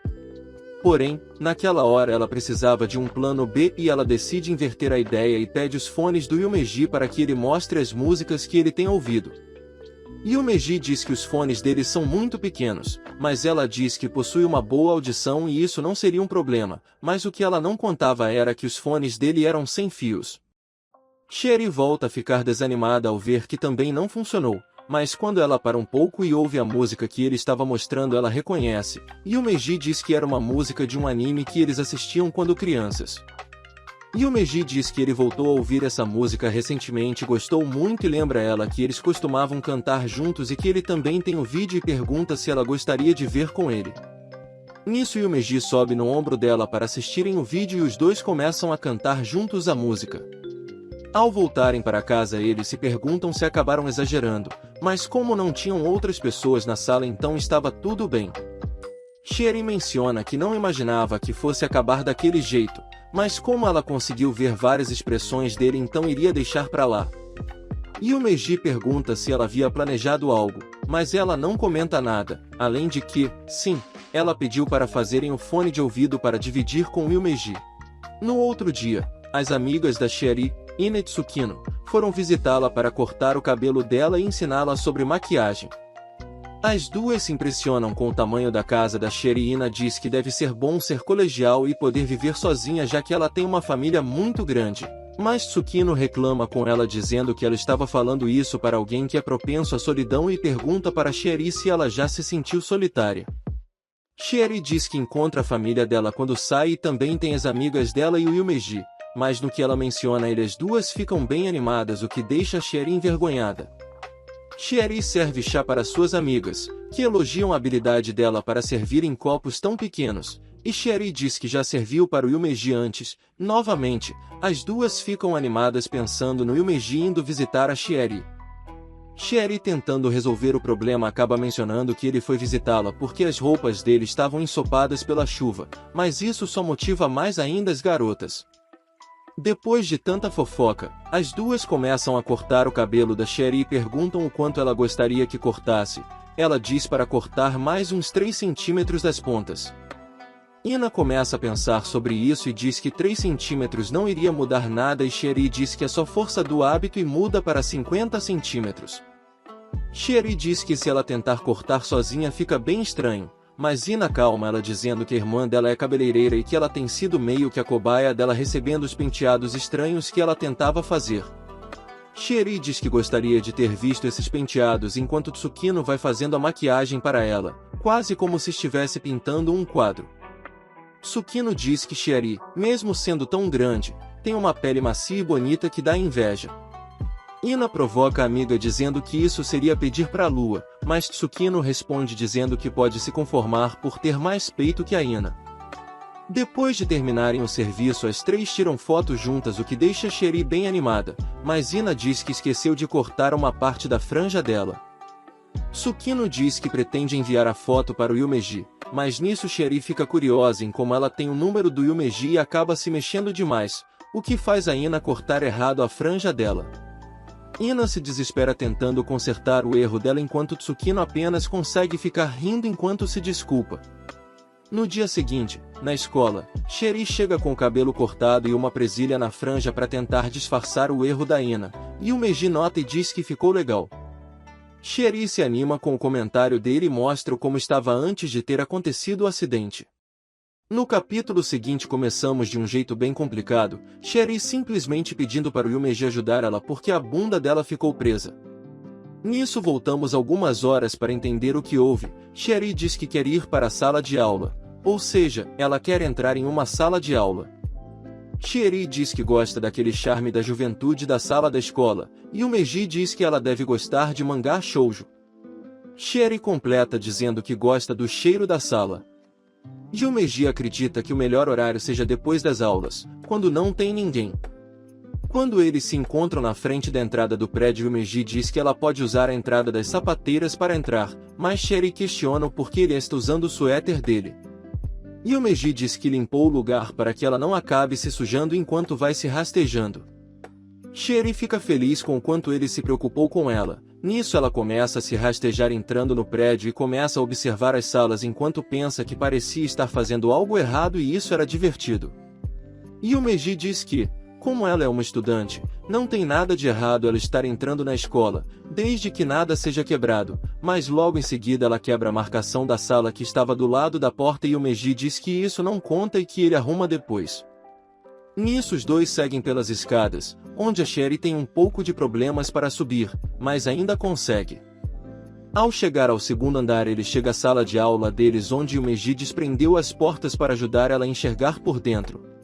Porém, naquela hora ela precisava de um plano B e ela decide inverter a ideia e pede os fones do Yumeji para que ele mostre as músicas que ele tem ouvido. Yumeji diz que os fones dele são muito pequenos, mas ela diz que possui uma boa audição e isso não seria um problema, mas o que ela não contava era que os fones dele eram sem fios. Sherry volta a ficar desanimada ao ver que também não funcionou, mas quando ela para um pouco e ouve a música que ele estava mostrando ela reconhece, Yumeji diz que era uma música de um anime que eles assistiam quando crianças. Yumeji diz que ele voltou a ouvir essa música recentemente e gostou muito e lembra ela que eles costumavam cantar juntos e que ele também tem o vídeo e pergunta se ela gostaria de ver com ele. Nisso Yumeji sobe no ombro dela para assistirem o vídeo e os dois começam a cantar juntos a música. Ao voltarem para casa eles se perguntam se acabaram exagerando, mas como não tinham outras pessoas na sala então estava tudo bem. Sherry menciona que não imaginava que fosse acabar daquele jeito, mas como ela conseguiu ver várias expressões dele então iria deixar pra lá. Yumeji pergunta se ela havia planejado algo, mas ela não comenta nada, além de que, sim, ela pediu para fazerem o fone de ouvido para dividir com Yumeji. No outro dia, as amigas da Sherry, Ina e Tsukino, foram visitá-la para cortar o cabelo dela e ensiná-la sobre maquiagem. As duas se impressionam com o tamanho da casa da Sherry e Ina diz que deve ser bom ser colegial e poder viver sozinha já que ela tem uma família muito grande. Mas Tsukino reclama com ela dizendo que ela estava falando isso para alguém que é propenso à solidão e pergunta para Sherry se ela já se sentiu solitária. Sherry diz que encontra a família dela quando sai e também tem as amigas dela e o Yumeji, mas no que ela menciona ele as duas ficam bem animadas o que deixa Sherry envergonhada. Sherry serve chá para suas amigas, que elogiam a habilidade dela para servir em copos tão pequenos, e Sherry diz que já serviu para o Yumeji antes. Novamente, as duas ficam animadas pensando no Yumeji indo visitar a Sherry. Sherry tentando resolver o problema acaba mencionando que ele foi visitá-la porque as roupas dele estavam ensopadas pela chuva, mas isso só motiva mais ainda as garotas. Depois de tanta fofoca, as duas começam a cortar o cabelo da Sherry e perguntam o quanto ela gostaria que cortasse. Ela diz para cortar mais uns 3 centímetros das pontas. Ina começa a pensar sobre isso e diz que 3 centímetros não iria mudar nada e Sherry diz que é só força do hábito e muda para 50 centímetros. Sherry diz que se ela tentar cortar sozinha fica bem estranho. Mas Ina calma ela dizendo que a irmã dela é cabeleireira e que ela tem sido meio que a cobaia dela recebendo os penteados estranhos que ela tentava fazer. Sherry diz que gostaria de ter visto esses penteados enquanto Tsukino vai fazendo a maquiagem para ela, quase como se estivesse pintando um quadro. Tsukino diz que Sherry, mesmo sendo tão grande, tem uma pele macia e bonita que dá inveja. Ina provoca a amiga dizendo que isso seria pedir para a lua, mas Tsukino responde dizendo que pode se conformar por ter mais peito que a Ina. Depois de terminarem o serviço, as três tiram fotos juntas, o que deixa Cherie bem animada, mas Ina diz que esqueceu de cortar uma parte da franja dela. Sukino diz que pretende enviar a foto para o Yumeji, mas nisso Cherie fica curiosa em como ela tem o número do Yumeji e acaba se mexendo demais, o que faz a Ina cortar errado a franja dela. Ina se desespera tentando consertar o erro dela enquanto Tsukino apenas consegue ficar rindo enquanto se desculpa. No dia seguinte, na escola, Cherie chega com o cabelo cortado e uma presilha na franja para tentar disfarçar o erro da Ina, e o Meiji nota e diz que ficou legal. Cherie se anima com o comentário dele e mostra como estava antes de ter acontecido o acidente. No capítulo seguinte começamos de um jeito bem complicado, Cherie simplesmente pedindo para o Yumeji ajudar ela porque a bunda dela ficou presa. Nisso voltamos algumas horas para entender o que houve. Cherie diz que quer ir para a sala de aula, ou seja, ela quer entrar em uma sala de aula. Cherie diz que gosta daquele charme da juventude da sala da escola, e o Meiji diz que ela deve gostar de mangá shoujo. Cherie completa dizendo que gosta do cheiro da sala. E o Meiji acredita que o melhor horário seja depois das aulas, quando não tem ninguém. Quando eles se encontram na frente da entrada do prédio, o Meiji diz que ela pode usar a entrada das sapateiras para entrar, mas Cherie questiona o porquê ele está usando o suéter dele. E o Meiji diz que limpou o lugar para que ela não acabe se sujando enquanto vai se rastejando. Cherie fica feliz com o quanto ele se preocupou com ela. Nisso ela começa a se rastejar entrando no prédio e começa a observar as salas enquanto pensa que parecia estar fazendo algo errado e isso era divertido. E o Meiji diz que, como ela é uma estudante, não tem nada de errado ela estar entrando na escola, desde que nada seja quebrado, mas logo em seguida ela quebra a marcação da sala que estava do lado da porta e o Meiji diz que isso não conta e que ele arruma depois. Nisso os dois seguem pelas escadas, onde a Cherie tem um pouco de problemas para subir, mas ainda consegue. Ao chegar ao segundo andar ele chega à sala de aula deles onde o Meiji desprendeu as portas para ajudar ela a enxergar por dentro.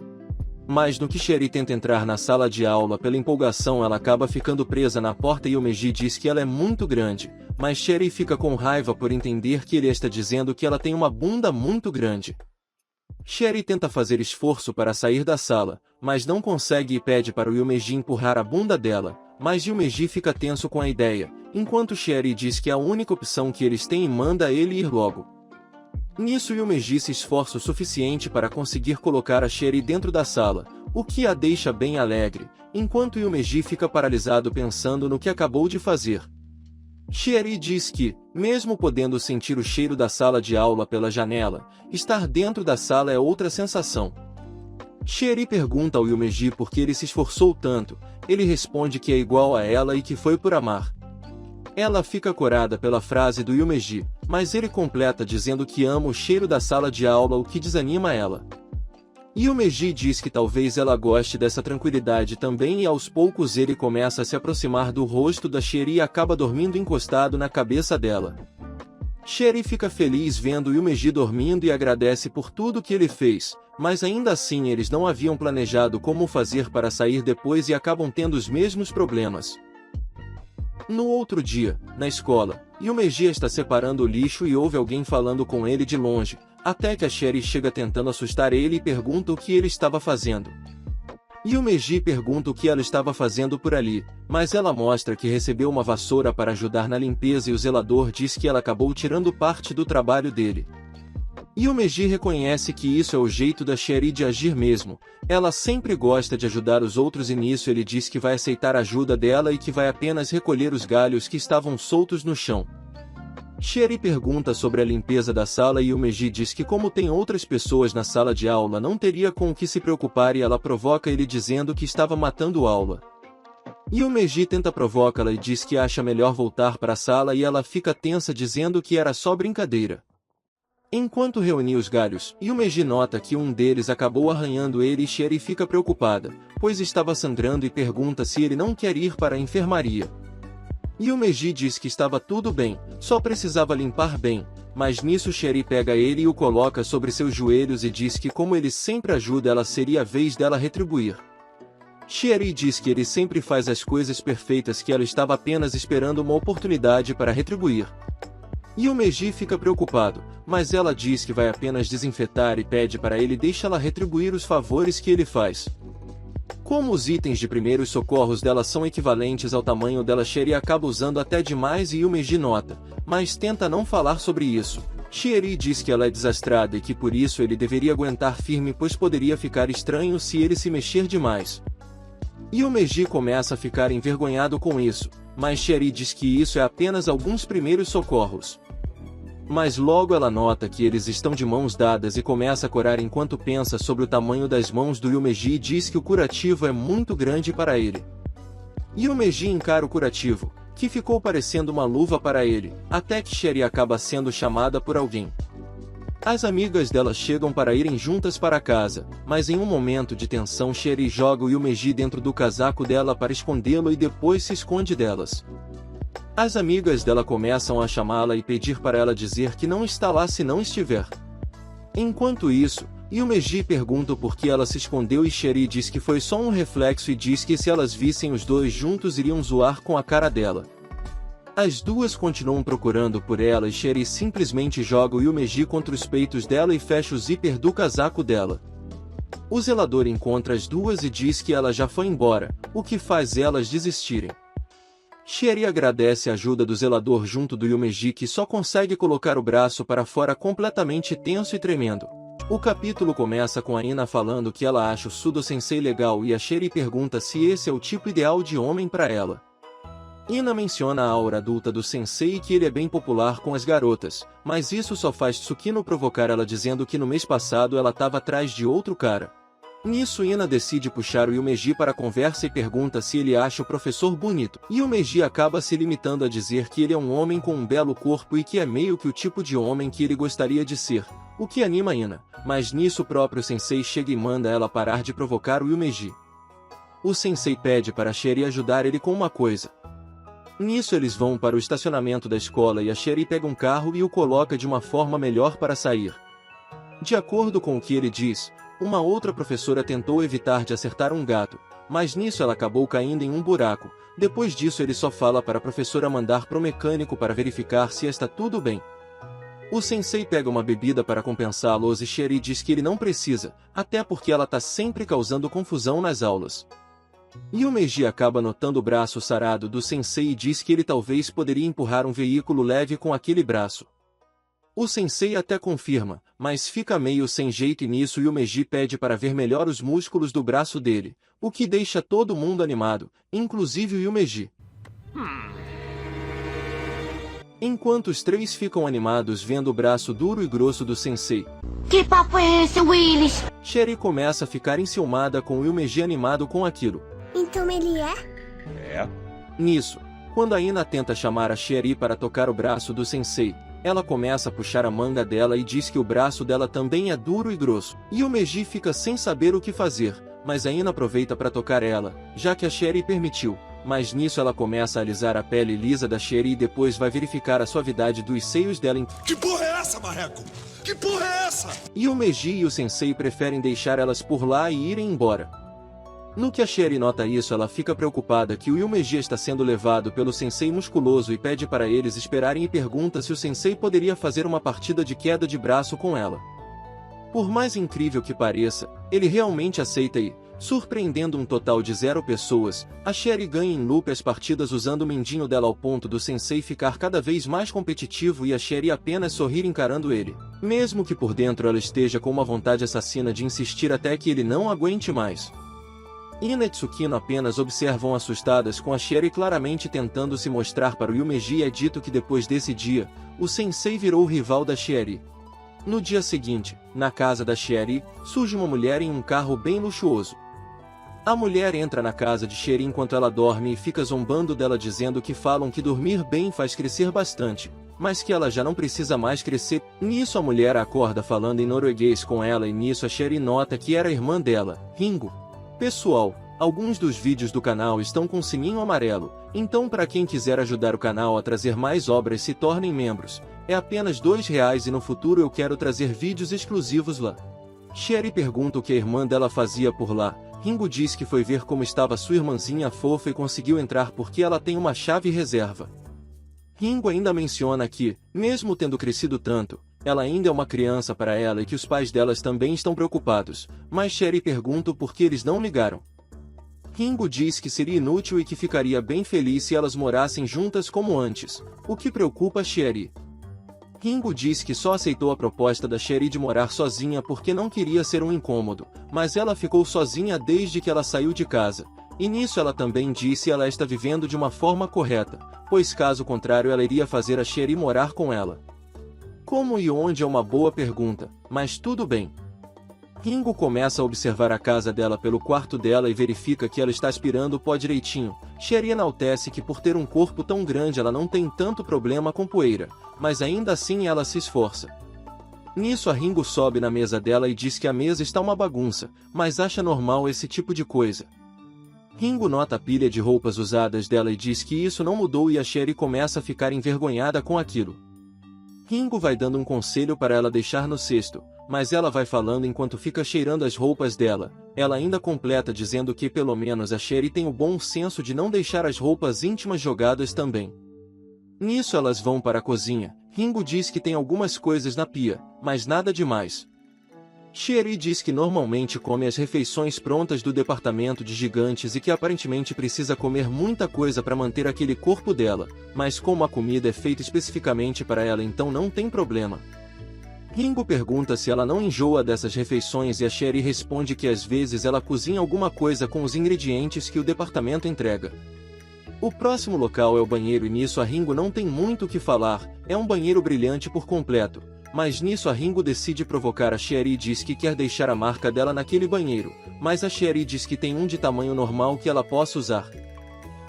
Mas no que Cherie tenta entrar na sala de aula pela empolgação ela acaba ficando presa na porta e o Meiji diz que ela é muito grande, mas Cherie fica com raiva por entender que ele está dizendo que ela tem uma bunda muito grande. Cherie tenta fazer esforço para sair da sala, mas não consegue e pede para o Yumeji empurrar a bunda dela, mas Yumeji fica tenso com a ideia, enquanto Cherie diz que é a única opção que eles têm e manda ele ir logo. Nisso Yumeji se esforça o suficiente para conseguir colocar a Cherie dentro da sala, o que a deixa bem alegre, enquanto Yumeji fica paralisado pensando no que acabou de fazer. Cherie diz que, mesmo podendo sentir o cheiro da sala de aula pela janela, estar dentro da sala é outra sensação. Cherie pergunta ao Yumeji por que ele se esforçou tanto, ele responde que é igual a ela e que foi por amar. Ela fica corada pela frase do Yumeji, mas ele completa dizendo que ama o cheiro da sala de aula, o que desanima ela. Yumeji diz que talvez ela goste dessa tranquilidade também e aos poucos ele começa a se aproximar do rosto da Cherie e acaba dormindo encostado na cabeça dela. Cherie fica feliz vendo Yumeji dormindo e agradece por tudo que ele fez, mas ainda assim eles não haviam planejado como fazer para sair depois e acabam tendo os mesmos problemas. No outro dia, na escola, Yumeji está separando o lixo e ouve alguém falando com ele de longe, até que a Cherie chega tentando assustar ele e pergunta o que ele estava fazendo. Yumeji pergunta o que ela estava fazendo por ali, mas ela mostra que recebeu uma vassoura para ajudar na limpeza e o zelador diz que ela acabou tirando parte do trabalho dele. Yumeji reconhece que isso é o jeito da Cherie de agir mesmo, ela sempre gosta de ajudar os outros e nisso ele diz que vai aceitar a ajuda dela e que vai apenas recolher os galhos que estavam soltos no chão. Cherie pergunta sobre a limpeza da sala e Yumeji diz que como tem outras pessoas na sala de aula não teria com o que se preocupar e ela provoca ele dizendo que estava matando aula. Yumeji tenta provocá-la e diz que acha melhor voltar para a sala e ela fica tensa dizendo que era só brincadeira. Enquanto reunia os galhos, Yumeji nota que um deles acabou arranhando ele e Cherie fica preocupada, pois estava sangrando e pergunta se ele não quer ir para a enfermaria. Yumeji diz que estava tudo bem, só precisava limpar bem, mas nisso Cherie pega ele e o coloca sobre seus joelhos e diz que como ele sempre ajuda ela seria a vez dela retribuir. Cherie diz que ele sempre faz as coisas perfeitas que ela estava apenas esperando uma oportunidade para retribuir. Yumeji fica preocupado, mas ela diz que vai apenas desinfetar e pede para ele deixá-la retribuir os favores que ele faz. Como os itens de primeiros socorros dela são equivalentes ao tamanho dela, Sherry acaba usando até demais e Yumeji nota, mas tenta não falar sobre isso. Sherry diz que ela é desastrada e que por isso ele deveria aguentar firme, pois poderia ficar estranho se ele se mexer demais. Yumeji começa a ficar envergonhado com isso, mas Sherry diz que isso é apenas alguns primeiros socorros. Mas logo ela nota que eles estão de mãos dadas e começa a corar enquanto pensa sobre o tamanho das mãos do Yumeji e diz que o curativo é muito grande para ele. Yumeji encara o curativo, que ficou parecendo uma luva para ele, até que Sherry acaba sendo chamada por alguém. As amigas dela chegam para irem juntas para casa, mas em um momento de tensão Sherry joga o Yumeji dentro do casaco dela para escondê-lo e depois se esconde delas. As amigas dela começam a chamá-la e pedir para ela dizer que não está lá se não estiver. Enquanto isso, Yumeji pergunta por que ela se escondeu e Sherry diz que foi só um reflexo e diz que se elas vissem os dois juntos iriam zoar com a cara dela. As duas continuam procurando por ela e Sherry simplesmente joga o Yumeji contra os peitos dela e fecha o zíper do casaco dela. O zelador encontra as duas e diz que ela já foi embora, o que faz elas desistirem. Sherry agradece a ajuda do zelador junto do Yumeji, que só consegue colocar o braço para fora completamente tenso e tremendo. O capítulo começa com a Ina falando que ela acha o Sudo Sensei legal e a Sherry pergunta se esse é o tipo ideal de homem para ela. Ina menciona a aura adulta do Sensei e que ele é bem popular com as garotas, mas isso só faz Tsukino provocar ela dizendo que no mês passado ela estava atrás de outro cara. Nisso Ina decide puxar o Yumeji para a conversa e pergunta se ele acha o professor bonito. Yumeji acaba se limitando a dizer que ele é um homem com um belo corpo e que é meio que o tipo de homem que ele gostaria de ser, o que anima Ina, mas nisso o próprio Sensei chega e manda ela parar de provocar o Yumeji. O Sensei pede para Sherry ajudar ele com uma coisa. Nisso eles vão para o estacionamento da escola e a Sherry pega um carro e o coloca de uma forma melhor para sair. De acordo com o que ele diz, uma outra professora tentou evitar de acertar um gato, mas nisso ela acabou caindo em um buraco. Depois disso ele só fala para a professora mandar pro mecânico para verificar se está tudo bem. O Sensei pega uma bebida para compensá-los e Sherry diz que ele não precisa, até porque ela tá sempre causando confusão nas aulas. Yumeji acaba notando o braço sarado do Sensei e diz que ele talvez poderia empurrar um veículo leve com aquele braço. O Sensei até confirma, mas fica meio sem jeito e nisso Yumeji pede para ver melhor os músculos do braço dele, o que deixa todo mundo animado, inclusive o Yumeji. Enquanto os três ficam animados vendo o braço duro e grosso do Sensei, Que papo é esse, Willis? Sherry começa a ficar enciumada com o Yumeji animado com aquilo. Então ele é? É. Nisso, quando a Ina tenta chamar a Sherry para tocar o braço do Sensei, ela começa a puxar a manga dela e diz que o braço dela também é duro e grosso. Yumeji fica sem saber o que fazer, mas a Ina aproveita para tocar ela, já que a Sherry permitiu. Mas nisso ela começa a alisar a pele lisa da Sherry e depois vai verificar a suavidade dos seios dela. Que porra é essa, marreco? Que porra é essa? Yumeji e o Sensei preferem deixar elas por lá e irem embora. No que a Sherry nota isso, ela fica preocupada que o Yumeji está sendo levado pelo Sensei musculoso e pede para eles esperarem e pergunta se o Sensei poderia fazer uma partida de queda de braço com ela. Por mais incrível que pareça, ele realmente aceita e, surpreendendo um total de 0 pessoas, a Sherry ganha em loop as partidas usando o mendinho dela ao ponto do Sensei ficar cada vez mais competitivo e a Sherry apenas sorrir encarando ele, mesmo que por dentro ela esteja com uma vontade assassina de insistir até que ele não aguente mais. Ina e Tsukino apenas observam assustadas com a Sherry claramente tentando se mostrar para o Yumeji e é dito que depois desse dia, o Sensei virou o rival da Sherry. No dia seguinte, na casa da Sherry, surge uma mulher em um carro bem luxuoso. A mulher entra na casa de Sherry enquanto ela dorme e fica zombando dela dizendo que falam que dormir bem faz crescer bastante, mas que ela já não precisa mais crescer. Nisso a mulher acorda falando em norueguês com ela e nisso a Sherry nota que era a irmã dela, Ringo. Pessoal, alguns dos vídeos do canal estão com sininho amarelo, então para quem quiser ajudar o canal a trazer mais obras se tornem membros, é apenas R$2 e no futuro eu quero trazer vídeos exclusivos lá. Sherry pergunta o que a irmã dela fazia por lá, Ringo diz que foi ver como estava sua irmãzinha fofa e conseguiu entrar porque ela tem uma chave reserva. Ringo ainda menciona que, mesmo tendo crescido tanto, ela ainda é uma criança para ela e que os pais delas também estão preocupados, mas Sherry pergunta por que eles não ligaram. Ringo diz que seria inútil e que ficaria bem feliz se elas morassem juntas como antes, o que preocupa Sherry. Ringo diz que só aceitou a proposta da Sherry de morar sozinha porque não queria ser um incômodo, mas ela ficou sozinha desde que ela saiu de casa, e nisso ela também disse que ela está vivendo de uma forma correta, pois caso contrário ela iria fazer a Sherry morar com ela. Como e onde é uma boa pergunta, mas tudo bem. Ringo começa a observar a casa dela pelo quarto dela e verifica que ela está aspirando o pó direitinho. Sherry enaltece que por ter um corpo tão grande ela não tem tanto problema com poeira, mas ainda assim ela se esforça. Nisso a Ringo sobe na mesa dela e diz que a mesa está uma bagunça, mas acha normal esse tipo de coisa. Ringo nota a pilha de roupas usadas dela e diz que isso não mudou e a Sherry começa a ficar envergonhada com aquilo. Ringo vai dando um conselho para ela deixar no cesto, mas ela vai falando enquanto fica cheirando as roupas dela. Ela ainda completa dizendo que pelo menos a Sherry tem o bom senso de não deixar as roupas íntimas jogadas também. Nisso elas vão para a cozinha. Ringo diz que tem algumas coisas na pia, mas nada demais. Sherry diz que normalmente come as refeições prontas do departamento de gigantes e que aparentemente precisa comer muita coisa para manter aquele corpo dela, mas como a comida é feita especificamente para ela então não tem problema. Ringo pergunta se ela não enjoa dessas refeições e a Sherry responde que às vezes ela cozinha alguma coisa com os ingredientes que o departamento entrega. O próximo local é o banheiro e nisso a Ringo não tem muito o que falar, é um banheiro brilhante por completo. Mas nisso a Ringo decide provocar a Sherry e diz que quer deixar a marca dela naquele banheiro, mas a Sherry diz que tem um de tamanho normal que ela possa usar.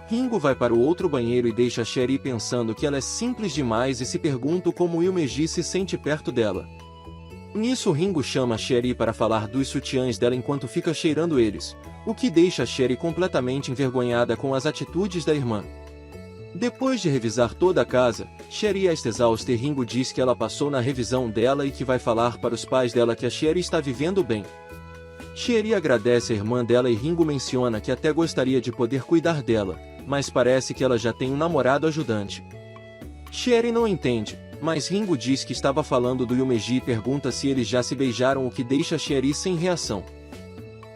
Ringo vai para o outro banheiro e deixa a Sherry pensando que ela é simples demais e se pergunta como Yumeji se sente perto dela. Nisso Ringo chama a Sherry para falar dos sutiãs dela enquanto fica cheirando eles, o que deixa a Sherry completamente envergonhada com as atitudes da irmã. Depois de revisar toda a casa, Sherry está exausta e Ringo diz que ela passou na revisão dela e que vai falar para os pais dela que a Sherry está vivendo bem. Sherry agradece a irmã dela e Ringo menciona que até gostaria de poder cuidar dela, mas parece que ela já tem um namorado ajudante. Sherry não entende, mas Ringo diz que estava falando do Yumeji e pergunta se eles já se beijaram, o que deixa Sherry sem reação.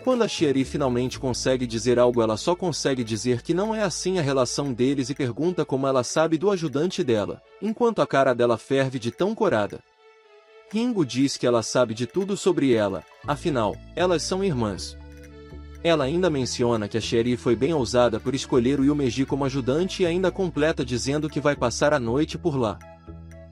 Quando a Sherry finalmente consegue dizer algo, ela só consegue dizer que não é assim a relação deles e pergunta como ela sabe do ajudante dela, enquanto a cara dela ferve de tão corada. Ringo diz que ela sabe de tudo sobre ela, afinal, elas são irmãs. Ela ainda menciona que a Sherry foi bem ousada por escolher o Yumeji como ajudante e ainda completa dizendo que vai passar a noite por lá.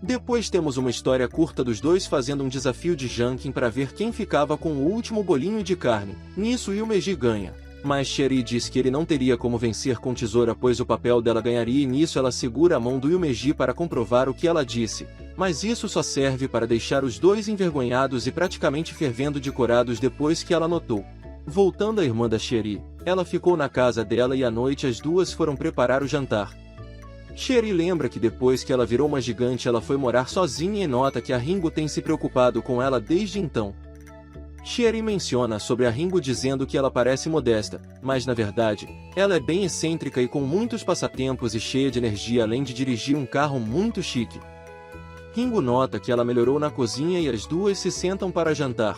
Depois temos uma história curta dos dois fazendo um desafio de Junkin para ver quem ficava com o último bolinho de carne. Nisso Yumeji ganha, mas Sherry diz que ele não teria como vencer com tesoura pois o papel dela ganharia e nisso ela segura a mão do Yumeji para comprovar o que ela disse, mas isso só serve para deixar os dois envergonhados e praticamente fervendo de corados depois que ela notou. Voltando à irmã da Sherry, ela ficou na casa dela e à noite as duas foram preparar o jantar. Sherry lembra que depois que ela virou uma gigante ela foi morar sozinha e nota que a Ringo tem se preocupado com ela desde então. Sherry menciona sobre a Ringo dizendo que ela parece modesta, mas na verdade, ela é bem excêntrica e com muitos passatempos e cheia de energia além de dirigir um carro muito chique. Ringo nota que ela melhorou na cozinha e as duas se sentam para jantar.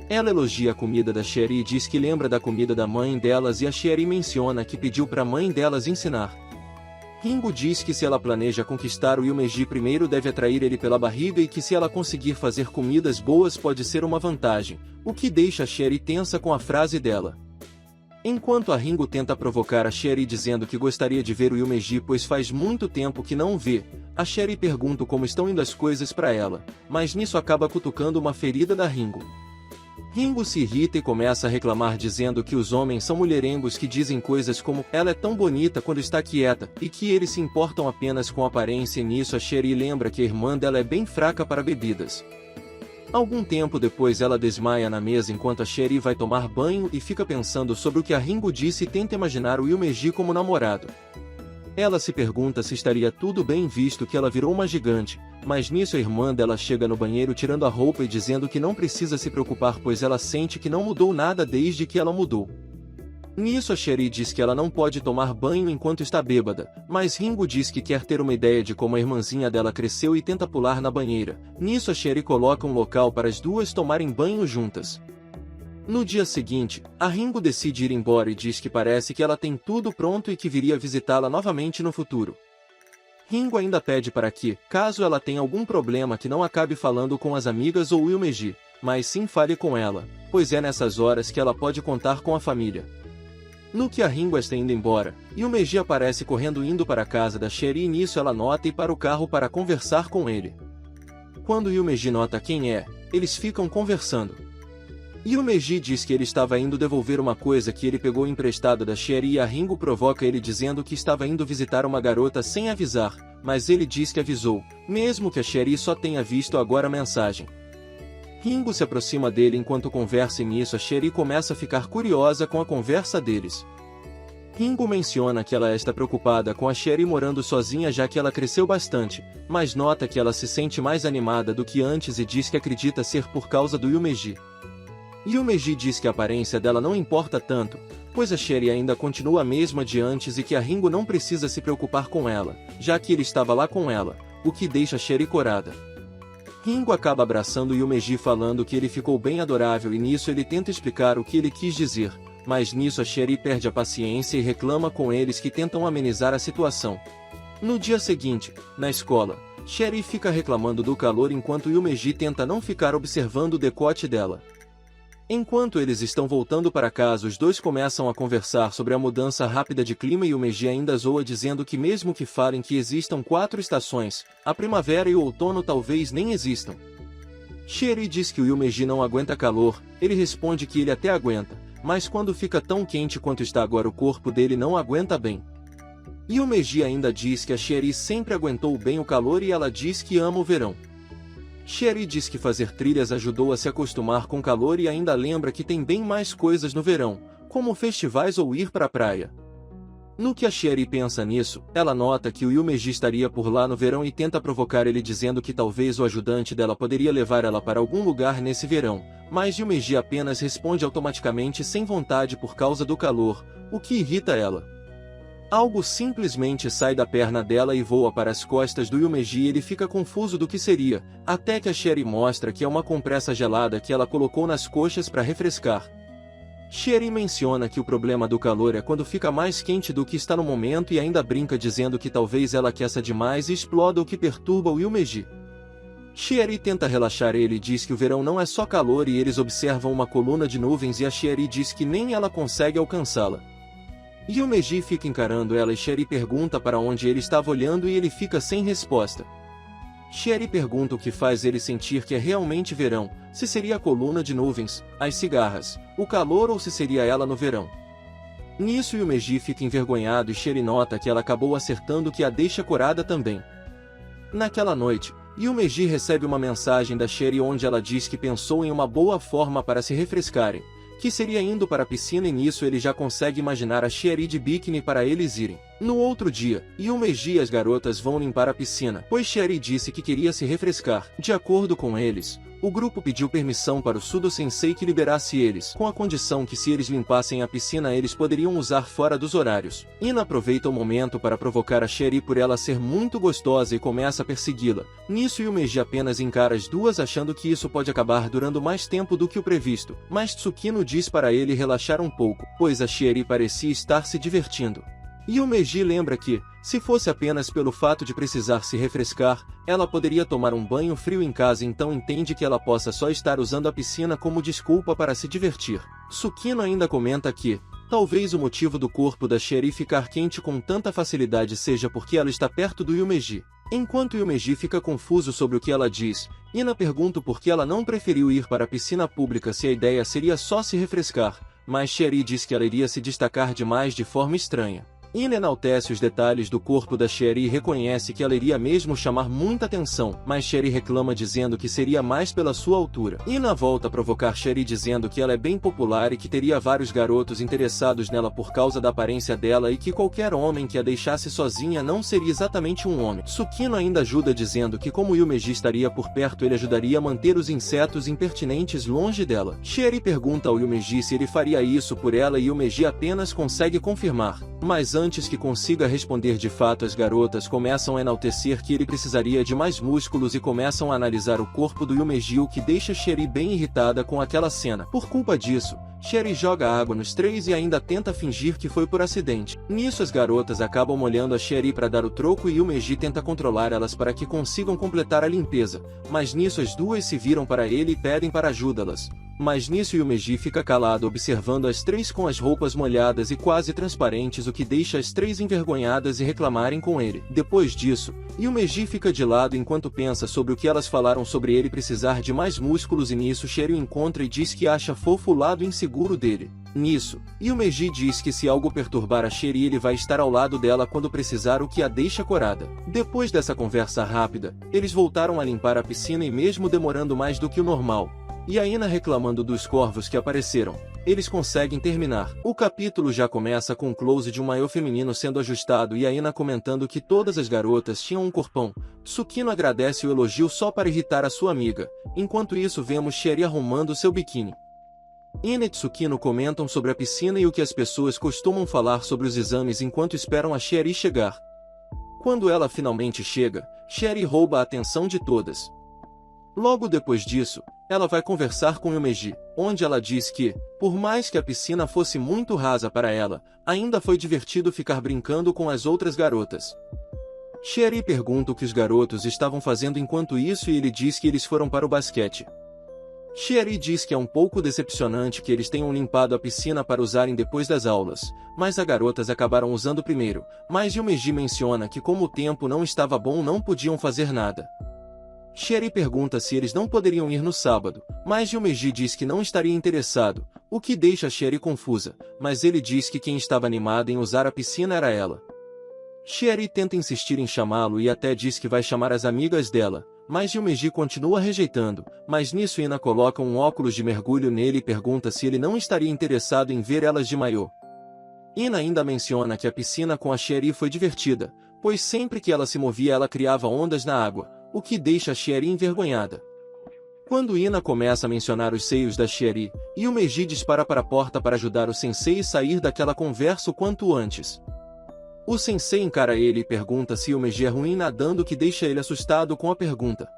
Ela elogia a comida da Sherry e diz que lembra da comida da mãe delas e a Sherry menciona que pediu para a mãe delas ensinar. Ringo diz que se ela planeja conquistar o Yumeji primeiro deve atrair ele pela barriga e que se ela conseguir fazer comidas boas pode ser uma vantagem, o que deixa a Sherry tensa com a frase dela. Enquanto a Ringo tenta provocar a Sherry dizendo que gostaria de ver o Yumeji pois faz muito tempo que não o vê, a Sherry pergunta como estão indo as coisas para ela, mas nisso acaba cutucando uma ferida da Ringo. Ringo se irrita e começa a reclamar dizendo que os homens são mulherengos que dizem coisas como ela é tão bonita quando está quieta e que eles se importam apenas com a aparência e nisso a Sherry lembra que a irmã dela é bem fraca para bebidas. Algum tempo depois ela desmaia na mesa enquanto a Sherry vai tomar banho e fica pensando sobre o que a Ringo disse e tenta imaginar o Yumeji como namorado. Ela se pergunta se estaria tudo bem visto que ela virou uma gigante, mas nisso a irmã dela chega no banheiro tirando a roupa e dizendo que não precisa se preocupar pois ela sente que não mudou nada desde que ela mudou. Nisso a Sherry diz que ela não pode tomar banho enquanto está bêbada, mas Ringo diz que quer ter uma ideia de como a irmãzinha dela cresceu e tenta pular na banheira. Nisso a Sherry coloca um local para as duas tomarem banho juntas. No dia seguinte, a Ringo decide ir embora e diz que parece que ela tem tudo pronto e que viria visitá-la novamente no futuro. Ringo ainda pede para que, caso ela tenha algum problema, que não acabe falando com as amigas ou Yumeji, mas sim fale com ela, pois é nessas horas que ela pode contar com a família. No que a Ringo está indo embora, Yumeji aparece correndo indo para a casa da Sherry e nisso ela nota e para o carro para conversar com ele. Quando Yumeji nota quem é, eles ficam conversando. Yumeji diz que ele estava indo devolver uma coisa que ele pegou emprestado da Sherry e a Ringo provoca ele dizendo que estava indo visitar uma garota sem avisar, mas ele diz que avisou, mesmo que a Sherry só tenha visto agora a mensagem. Ringo se aproxima dele enquanto conversa e nisso a Sherry começa a ficar curiosa com a conversa deles. Ringo menciona que ela está preocupada com a Sherry morando sozinha já que ela cresceu bastante, mas nota que ela se sente mais animada do que antes e diz que acredita ser por causa do Yumeji. Yumeji diz que a aparência dela não importa tanto, pois a Sherry ainda continua a mesma de antes e que a Ringo não precisa se preocupar com ela, já que ele estava lá com ela, o que deixa a Sherry corada. Ringo acaba abraçando Yumeji falando que ele ficou bem adorável e nisso ele tenta explicar o que ele quis dizer, mas nisso a Sherry perde a paciência e reclama com eles que tentam amenizar a situação. No dia seguinte, na escola, Sherry fica reclamando do calor enquanto Yumeji tenta não ficar observando o decote dela. Enquanto eles estão voltando para casa, os dois começam a conversar sobre a mudança rápida de clima e Yumeji ainda zoa dizendo que mesmo que falem que existam 4 estações, a primavera e o outono talvez nem existam. Sherry diz que o Yumeji não aguenta calor, ele responde que ele até aguenta, mas quando fica tão quente quanto está agora o corpo dele não aguenta bem. Yumeji ainda diz que a Sherry sempre aguentou bem o calor e ela diz que ama o verão. Sherry diz que fazer trilhas ajudou a se acostumar com o calor e ainda lembra que tem bem mais coisas no verão, como festivais ou ir para a praia. No que a Sherry pensa nisso, ela nota que o Yumeji estaria por lá no verão e tenta provocar ele dizendo que talvez o ajudante dela poderia levar ela para algum lugar nesse verão, mas Yumeji apenas responde automaticamente sem vontade por causa do calor, o que irrita ela. Algo simplesmente sai da perna dela e voa para as costas do Yumeji e ele fica confuso do que seria, até que a Sherry mostra que é uma compressa gelada que ela colocou nas coxas para refrescar. Sherry menciona que o problema do calor é quando fica mais quente do que está no momento e ainda brinca dizendo que talvez ela aqueça demais e exploda o que perturba o Yumeji. Sherry tenta relaxar ele e diz que o verão não é só calor e eles observam uma coluna de nuvens e a Sherry diz que nem ela consegue alcançá-la. Yumeji fica encarando ela e Sherry pergunta para onde ele estava olhando e ele fica sem resposta. Sherry pergunta o que faz ele sentir que é realmente verão, se seria a coluna de nuvens, as cigarras, o calor ou se seria ela no verão. Nisso Yumeji fica envergonhado e Sherry nota que ela acabou acertando que a deixa corada também. Naquela noite, Yumeji recebe uma mensagem da Sherry onde ela diz que pensou em uma boa forma para se refrescarem, que seria indo para a piscina e nisso ele já consegue imaginar a Sherry de biquíni para eles irem. No outro dia, Yumeji e as garotas vão limpar a piscina, pois Sherry disse que queria se refrescar. De acordo com eles, o grupo pediu permissão para o Sudo Sensei que liberasse eles, com a condição que se eles limpassem a piscina eles poderiam usar fora dos horários. Ina aproveita o momento para provocar a Sherry por ela ser muito gostosa e começa a persegui-la. Nisso Yumeji apenas encara as duas achando que isso pode acabar durando mais tempo do que o previsto, mas Tsukino diz para ele relaxar um pouco, pois a Sherry parecia estar se divertindo. Yumeji lembra que, se fosse apenas pelo fato de precisar se refrescar, ela poderia tomar um banho frio em casa então entende que ela possa só estar usando a piscina como desculpa para se divertir. Tsukino ainda comenta que, talvez o motivo do corpo da Sherry ficar quente com tanta facilidade seja porque ela está perto do Yumeji. Enquanto Yumeji fica confuso sobre o que ela diz, Ina pergunta por que ela não preferiu ir para a piscina pública se a ideia seria só se refrescar, mas Sherry diz que ela iria se destacar demais de forma estranha. Ina enaltece os detalhes do corpo da Sherry e reconhece que ela iria mesmo chamar muita atenção, mas Sherry reclama dizendo que seria mais pela sua altura. Ina volta a provocar Sherry dizendo que ela é bem popular e que teria vários garotos interessados nela por causa da aparência dela e que qualquer homem que a deixasse sozinha não seria exatamente um homem. Tsukino ainda ajuda dizendo que como Yumeji estaria por perto ele ajudaria a manter os insetos impertinentes longe dela. Sherry pergunta ao Yumeji se ele faria isso por ela e Yumeji apenas consegue confirmar. Mas antes que consiga responder de fato, as garotas começam a enaltecer que ele precisaria de mais músculos e começam a analisar o corpo do Yumeji, o que deixa Sherry bem irritada com aquela cena. Por culpa disso, Sherry joga água nos três e ainda tenta fingir que foi por acidente. Nisso as garotas acabam molhando a Sherry para dar o troco e Yumeji tenta controlar elas para que consigam completar a limpeza, mas nisso as duas se viram para ele e pedem para ajudá-las. Mas nisso Yumeji fica calado observando as três com as roupas molhadas e quase transparentes, o que deixa as três envergonhadas e reclamarem com ele. Depois disso, Yumeji fica de lado enquanto pensa sobre o que elas falaram sobre ele precisar de mais músculos e nisso Sherry o encontra e diz que acha fofo o lado inseguro dele. Nisso, Yumeji diz que se algo perturbar a Sherry ele vai estar ao lado dela quando precisar, o que a deixa corada. Depois dessa conversa rápida, eles voltaram a limpar a piscina e mesmo demorando mais do que o normal, e a Ina reclamando dos corvos que apareceram, eles conseguem terminar. O capítulo já começa com um close de um maiô feminino sendo ajustado e a Ina comentando que todas as garotas tinham um corpão. Tsukino agradece o elogio só para irritar a sua amiga. Enquanto isso vemos Sherry arrumando seu biquíni. Ina e Tsukino comentam sobre a piscina e o que as pessoas costumam falar sobre os exames enquanto esperam a Sherry chegar. Quando ela finalmente chega, Sherry rouba a atenção de todas. Logo depois disso, ela vai conversar com Yumeji, onde ela diz que, por mais que a piscina fosse muito rasa para ela, ainda foi divertido ficar brincando com as outras garotas. Sherry pergunta o que os garotos estavam fazendo enquanto isso e ele diz que eles foram para o basquete. Sherry diz que é um pouco decepcionante que eles tenham limpado a piscina para usarem depois das aulas, mas as garotas acabaram usando primeiro, mas Yumeji menciona que como o tempo não estava bom não podiam fazer nada. Sherry pergunta se eles não poderiam ir no sábado, mas Yumeji diz que não estaria interessado, o que deixa Sherry confusa, mas ele diz que quem estava animado em usar a piscina era ela. Sherry tenta insistir em chamá-lo e até diz que vai chamar as amigas dela, mas Yumeji continua rejeitando, mas nisso Ina coloca um óculos de mergulho nele e pergunta se ele não estaria interessado em ver elas de maiô. Ina ainda menciona que a piscina com a Sherry foi divertida, pois sempre que ela se movia ela criava ondas na água, o que deixa a Sherry envergonhada. Quando Ina começa a mencionar os seios da Sherry, Yumeji dispara para a porta para ajudar o sensei a sair daquela conversa o quanto antes. O sensei encara ele e pergunta se Yumeji é ruim nadando, o que deixa ele assustado com a pergunta.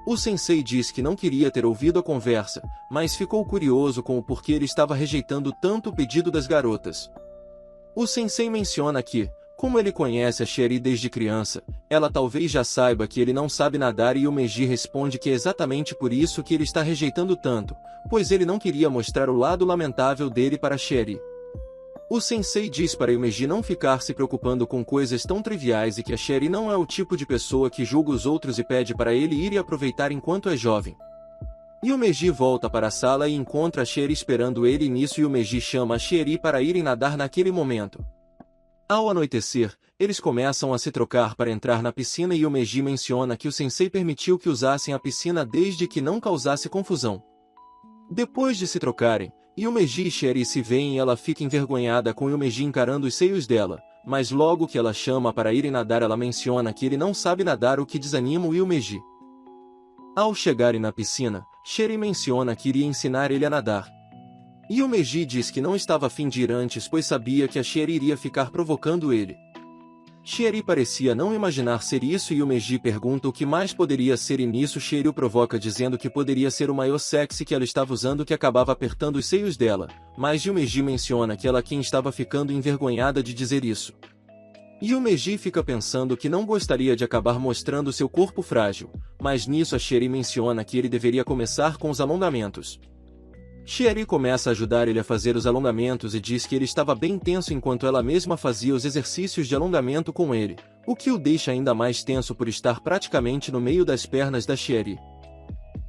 O sensei diz que não queria ter ouvido a conversa, mas ficou curioso com o porquê ele estava rejeitando tanto o pedido das garotas. O sensei menciona que, como ele conhece a Sherry desde criança, ela talvez já saiba que ele não sabe nadar e Yumeji responde que é exatamente por isso que ele está rejeitando tanto, pois ele não queria mostrar o lado lamentável dele para Sherry. O sensei diz para Yumeji não ficar se preocupando com coisas tão triviais e que a Sherry não é o tipo de pessoa que julga os outros e pede para ele ir e aproveitar enquanto é jovem. Yumeji volta para a sala e encontra a Sherry esperando ele e nisso Yumeji chama a Sherry para irem nadar naquele momento. Ao anoitecer, eles começam a se trocar para entrar na piscina e Yumeji menciona que o sensei permitiu que usassem a piscina desde que não causasse confusão. Depois de se trocarem, Yumeji e Sherry se veem e ela fica envergonhada com Yumeji encarando os seios dela, mas logo que ela chama para irem nadar ela menciona que ele não sabe nadar, o que desanima o Yumeji. Ao chegarem na piscina, Sherry menciona que iria ensinar ele a nadar. Yumeji diz que não estava a fim de ir antes pois sabia que a Sherry iria ficar provocando ele. Sherry parecia não imaginar ser isso e Yumeji pergunta o que mais poderia ser e nisso Sherry o provoca dizendo que poderia ser o maiô sexy que ela estava usando que acabava apertando os seios dela, mas Yumeji menciona que ela quem estava ficando envergonhada de dizer isso. Yumeji fica pensando que não gostaria de acabar mostrando seu corpo frágil, mas nisso a Sherry menciona que ele deveria começar com os alongamentos. Sherry começa a ajudar ele a fazer os alongamentos e diz que ele estava bem tenso enquanto ela mesma fazia os exercícios de alongamento com ele, o que o deixa ainda mais tenso por estar praticamente no meio das pernas da Sherry.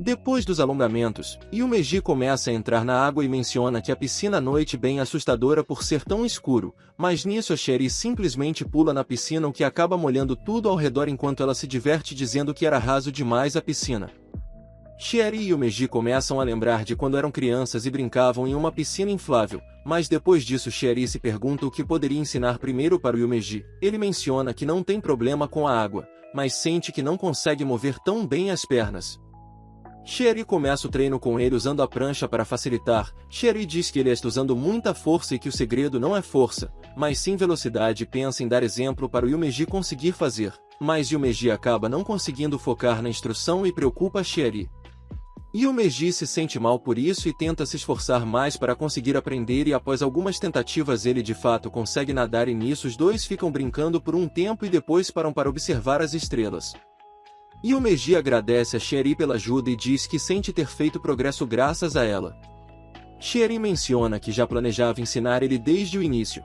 Depois dos alongamentos, Yumeji começa a entrar na água e menciona que a piscina à noite bem assustadora por ser tão escuro, mas nisso a Sherry simplesmente pula na piscina, o que acaba molhando tudo ao redor enquanto ela se diverte dizendo que era raso demais a piscina. Sherry e Yumeji começam a lembrar de quando eram crianças e brincavam em uma piscina inflável, mas depois disso Sherry se pergunta o que poderia ensinar primeiro para o Yumeji. Ele menciona que não tem problema com a água, mas sente que não consegue mover tão bem as pernas. Sherry começa o treino com ele usando a prancha para facilitar. Sherry diz que ele está usando muita força e que o segredo não é força, mas sim velocidade, e pensa em dar exemplo para o Yumeji conseguir fazer. Mas Yumeji acaba não conseguindo focar na instrução e preocupa Sherry. Yumeji se sente mal por isso e tenta se esforçar mais para conseguir aprender, e após algumas tentativas ele de fato consegue nadar, e nisso os dois ficam brincando por um tempo e depois param para observar as estrelas. Yumeji agradece a Sherry pela ajuda e diz que sente ter feito progresso graças a ela. Sherry menciona que já planejava ensinar ele desde o início.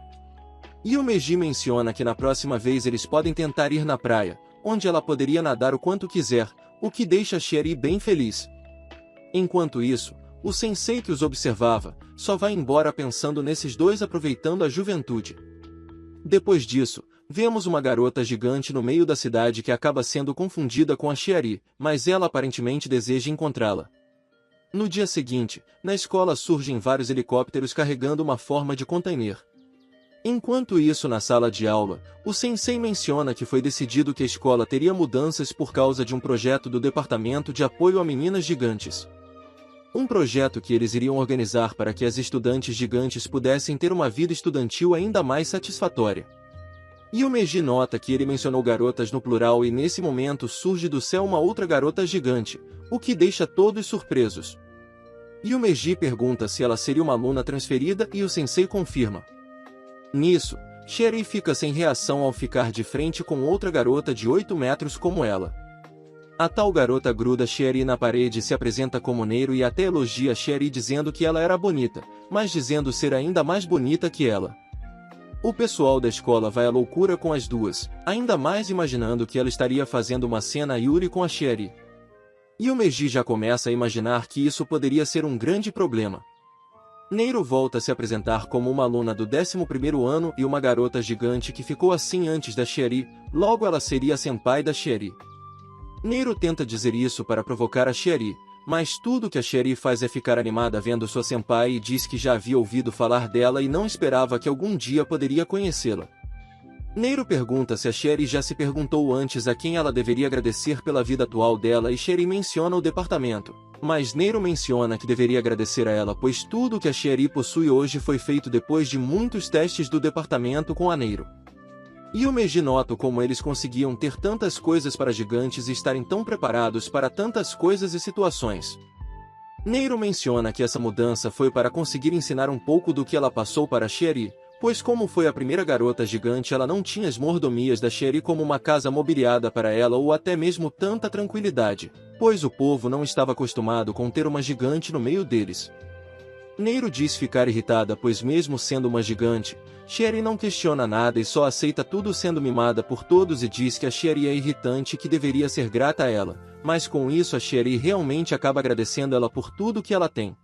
Yumeji menciona que na próxima vez eles podem tentar ir na praia, onde ela poderia nadar o quanto quiser, o que deixa Sherry bem feliz. Enquanto isso, o sensei que os observava, só vai embora pensando nesses dois aproveitando a juventude. Depois disso, vemos uma garota gigante no meio da cidade que acaba sendo confundida com a Sherry, mas ela aparentemente deseja encontrá-la. No dia seguinte, na escola surgem vários helicópteros carregando uma forma de container. Enquanto isso, na sala de aula, o sensei menciona que foi decidido que a escola teria mudanças por causa de um projeto do Departamento de Apoio a Meninas Gigantes. Um projeto que eles iriam organizar para que as estudantes gigantes pudessem ter uma vida estudantil ainda mais satisfatória. Yumeji nota que ele mencionou garotas no plural e nesse momento surge do céu uma outra garota gigante, o que deixa todos surpresos. Yumeji pergunta se ela seria uma aluna transferida e o sensei confirma. Nisso, Sherry fica sem reação ao ficar de frente com outra garota de 8 metros como ela. A tal garota gruda Sherry na parede e se apresenta como Neiro e até elogia Sherry dizendo que ela era bonita, mas dizendo ser ainda mais bonita que ela. O pessoal da escola vai à loucura com as duas, ainda mais imaginando que ela estaria fazendo uma cena Yuri com a Sherry. Yumeji já começa a imaginar que isso poderia ser um grande problema. Neiro volta a se apresentar como uma aluna do 11º ano e uma garota gigante que ficou assim antes da Sherry, logo ela seria a senpai da Sherry. Neiro tenta dizer isso para provocar a Sherry, mas tudo que a Sherry faz é ficar animada vendo sua senpai e diz que já havia ouvido falar dela e não esperava que algum dia poderia conhecê-la. Neiro pergunta se a Sherry já se perguntou antes a quem ela deveria agradecer pela vida atual dela e Sherry menciona o departamento. Mas Neiro menciona que deveria agradecer a ela pois tudo que a Sherry possui hoje foi feito depois de muitos testes do departamento com a Neiro. Yumeji nota como eles conseguiam ter tantas coisas para gigantes e estarem tão preparados para tantas coisas e situações. Neiro menciona que essa mudança foi para conseguir ensinar um pouco do que ela passou para Sherry, pois como foi a primeira garota gigante ela não tinha as mordomias da Sherry como uma casa mobiliada para ela ou até mesmo tanta tranquilidade, pois o povo não estava acostumado com ter uma gigante no meio deles. Neiro diz ficar irritada pois mesmo sendo uma gigante, Sherry não questiona nada e só aceita tudo sendo mimada por todos e diz que a Sherry é irritante e que deveria ser grata a ela, mas com isso a Sherry realmente acaba agradecendo ela por tudo que ela tem.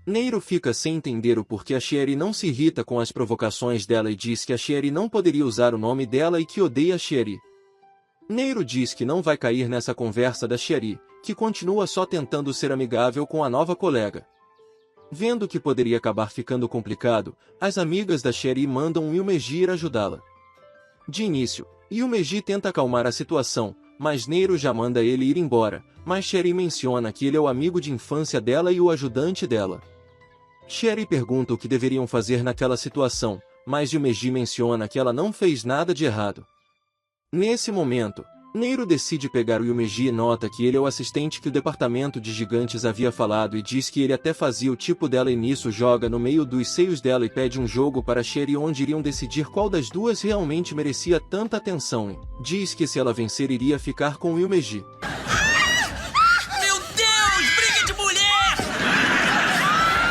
Neiro fica sem entender o porquê a Sherry não se irrita com as provocações dela e diz que a Sherry não poderia usar o nome dela e que odeia a Sherry. Neiro diz que não vai cair nessa conversa da Sherry, que continua só tentando ser amigável com a nova colega. Vendo que poderia acabar ficando complicado, as amigas da Sherry mandam Yumeji ir ajudá-la. De início, Yumeji tenta acalmar a situação, mas Neiro já manda ele ir embora, mas Sherry menciona que ele é o amigo de infância dela e o ajudante dela. Sherry pergunta o que deveriam fazer naquela situação, mas Yumeji menciona que ela não fez nada de errado. Nesse momento, Neiro decide pegar o Yumeji e nota que ele é o assistente que o departamento de gigantes havia falado e diz que ele até fazia o tipo dela e nisso joga no meio dos seios dela e pede um jogo para Sherry onde iriam decidir qual das duas realmente merecia tanta atenção e diz que se ela vencer iria ficar com o Yumeji. Meu Deus, briga de mulher!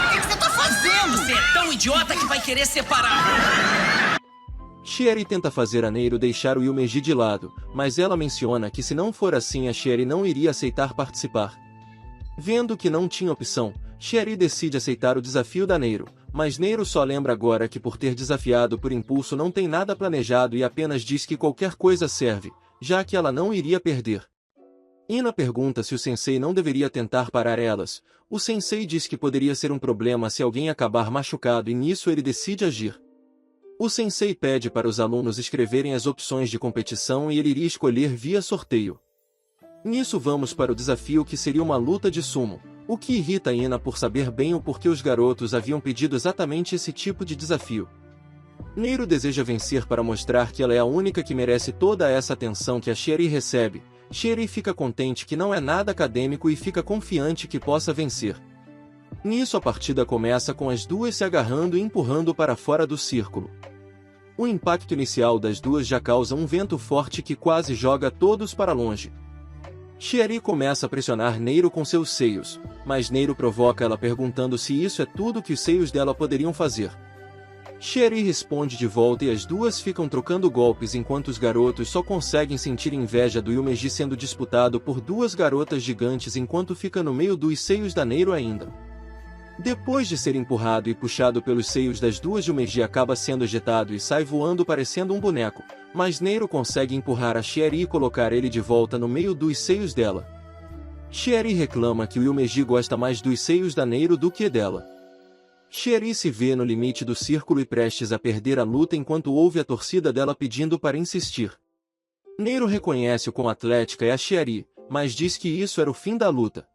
O que você tá fazendo? Você é tão idiota que vai querer separar. Sherry tenta fazer a Neiro deixar o Yumeji de lado, mas ela menciona que se não for assim a Sherry não iria aceitar participar. Vendo que não tinha opção, Sherry decide aceitar o desafio da Neiro, mas Neiro só lembra agora que por ter desafiado por impulso não tem nada planejado e apenas diz que qualquer coisa serve, já que ela não iria perder. Ina pergunta se o sensei não deveria tentar parar elas. O sensei diz que poderia ser um problema se alguém acabar machucado e nisso ele decide agir. O sensei pede para os alunos escreverem as opções de competição e ele iria escolher via sorteio. Nisso vamos para o desafio que seria uma luta de sumo, o que irrita Ina por saber bem o porquê os garotos haviam pedido exatamente esse tipo de desafio. Neiro deseja vencer para mostrar que ela é a única que merece toda essa atenção que a Sherry recebe. Sherry fica contente que não é nada acadêmico e fica confiante que possa vencer. Nisso a partida começa com as duas se agarrando e empurrando para fora do círculo. O impacto inicial das duas já causa um vento forte que quase joga todos para longe. Sherry começa a pressionar Neiro com seus seios, mas Neiro provoca ela perguntando se isso é tudo que os seios dela poderiam fazer. Sherry responde de volta e as duas ficam trocando golpes enquanto os garotos só conseguem sentir inveja do Yumeji sendo disputado por duas garotas gigantes enquanto fica no meio dos seios da Neiro ainda. Depois de ser empurrado e puxado pelos seios das duas, Yumeji acaba sendo ejetado e sai voando parecendo um boneco, mas Neiro consegue empurrar a Sherry e colocar ele de volta no meio dos seios dela. Sherry reclama que o Yumeji gosta mais dos seios da Neiro do que dela. Sherry se vê no limite do círculo e prestes a perder a luta enquanto ouve a torcida dela pedindo para insistir. Neiro reconhece o quão atlética é a Sherry, mas diz que isso era o fim da luta.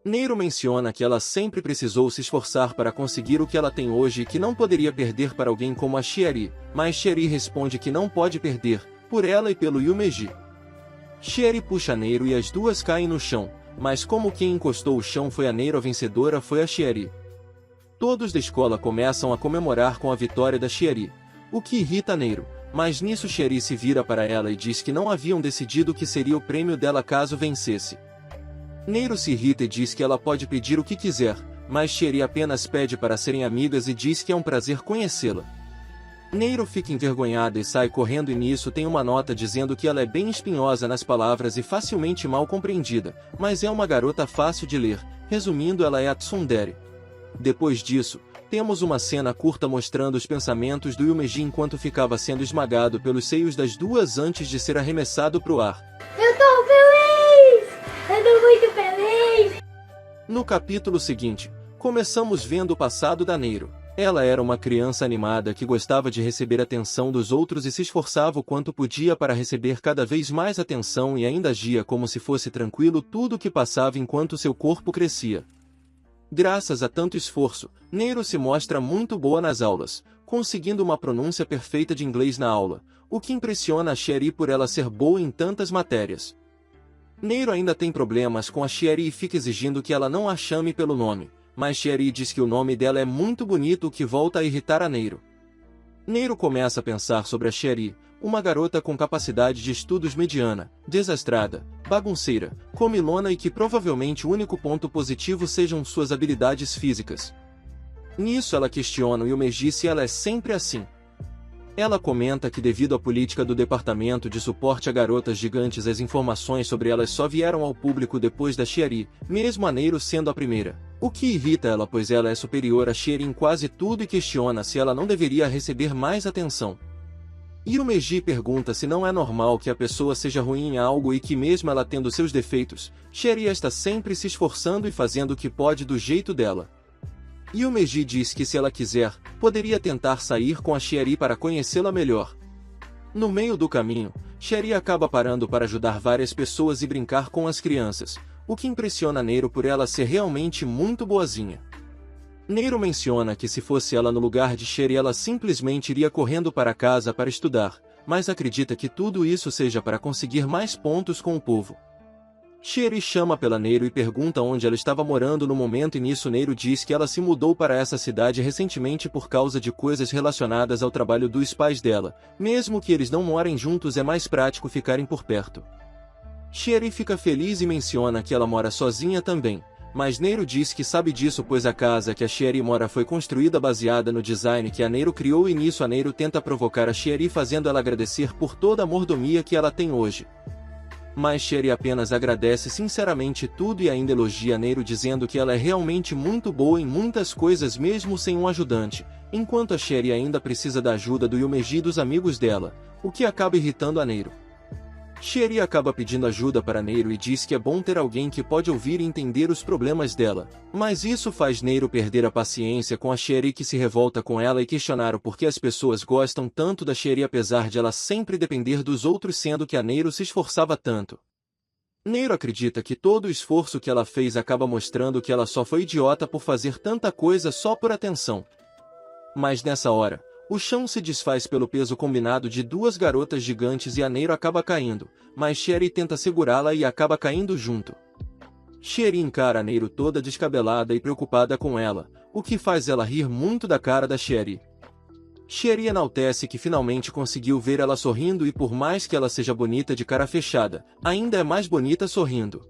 Neiro menciona que ela sempre precisou se esforçar para conseguir o que ela tem hoje e que não poderia perder para alguém como a Sherry, mas Sherry responde que não pode perder, por ela e pelo Yumeji. Sherry puxa Neiro e as duas caem no chão, mas como quem encostou o chão foi a Neiro, a vencedora foi a Sherry. Todos da escola começam a comemorar com a vitória da Sherry, o que irrita Neiro, mas nisso Sherry se vira para ela e diz que não haviam decidido o que seria o prêmio dela caso vencesse. Neiro se irrita e diz que ela pode pedir o que quiser, mas Sherry apenas pede para serem amigas e diz que é um prazer conhecê-la. Neiro fica envergonhada e sai correndo e nisso tem uma nota dizendo que ela é bem espinhosa nas palavras e facilmente mal compreendida, mas é uma garota fácil de ler, resumindo ela é a tsundere. Depois disso, temos uma cena curta mostrando os pensamentos do Yumeji enquanto ficava sendo esmagado pelos seios das duas antes de ser arremessado para o ar. Eu tô feliz! Eu tô muito feliz! No capítulo seguinte, começamos vendo o passado da Neiro. Ela era uma criança animada que gostava de receber atenção dos outros e se esforçava o quanto podia para receber cada vez mais atenção e ainda agia como se fosse tranquilo tudo o que passava enquanto seu corpo crescia. Graças a tanto esforço, Neiro se mostra muito boa nas aulas, conseguindo uma pronúncia perfeita de inglês na aula, o que impressiona a Sherry por ela ser boa em tantas matérias. Neiro ainda tem problemas com a Sherry e fica exigindo que ela não a chame pelo nome, mas Sherry diz que o nome dela é muito bonito, o que volta a irritar a Neiro. Neiro começa a pensar sobre a Sherry, uma garota com capacidade de estudos mediana, desastrada, bagunceira, comilona e que provavelmente o único ponto positivo sejam suas habilidades físicas. Nisso ela questiona o Yumeji se ela é sempre assim. Ela comenta que devido à política do Departamento de Suporte a Garotas Gigantes as informações sobre elas só vieram ao público depois da Sherry, mesmo a Neiro sendo a primeira. O que irrita ela pois ela é superior a Sherry em quase tudo e questiona se ela não deveria receber mais atenção. Yumeji pergunta se não é normal que a pessoa seja ruim em algo e que mesmo ela tendo seus defeitos, Sherry está sempre se esforçando e fazendo o que pode do jeito dela. Yumeji diz que se ela quiser, poderia tentar sair com a Sherry para conhecê-la melhor. No meio do caminho, Sherry acaba parando para ajudar várias pessoas e brincar com as crianças, o que impressiona Neiro por ela ser realmente muito boazinha. Neiro menciona que se fosse ela no lugar de Sherry ela simplesmente iria correndo para casa para estudar, mas acredita que tudo isso seja para conseguir mais pontos com o povo. Sherry chama pela Neiro e pergunta onde ela estava morando no momento e nisso Neiro diz que ela se mudou para essa cidade recentemente por causa de coisas relacionadas ao trabalho dos pais dela, mesmo que eles não morem juntos é mais prático ficarem por perto. Sherry fica feliz e menciona que ela mora sozinha também, mas Neiro diz que sabe disso pois a casa que a Sherry mora foi construída baseada no design que a Neiro criou e nisso a Neiro tenta provocar a Sherry fazendo ela agradecer por toda a mordomia que ela tem hoje. Mas Sherry apenas agradece sinceramente tudo e ainda elogia Neiro dizendo que ela é realmente muito boa em muitas coisas mesmo sem um ajudante, enquanto a Sherry ainda precisa da ajuda do Yumeji e dos amigos dela, o que acaba irritando a Neiro. Sherry acaba pedindo ajuda para Neiro e diz que é bom ter alguém que pode ouvir e entender os problemas dela, mas isso faz Neiro perder a paciência com a Sherry, que se revolta com ela e questionar o porquê as pessoas gostam tanto da Sherry apesar de ela sempre depender dos outros, sendo que a Neiro se esforçava tanto. Neiro acredita que todo o esforço que ela fez acaba mostrando que ela só foi idiota por fazer tanta coisa só por atenção. Mas nessa hora, o chão se desfaz pelo peso combinado de duas garotas gigantes e a Neiro acaba caindo, mas Sherry tenta segurá-la e acaba caindo junto. Sherry encara a Neiro toda descabelada e preocupada com ela, o que faz ela rir muito da cara da Sherry. Sherry enaltece que finalmente conseguiu ver ela sorrindo e por mais que ela seja bonita de cara fechada, ainda é mais bonita sorrindo.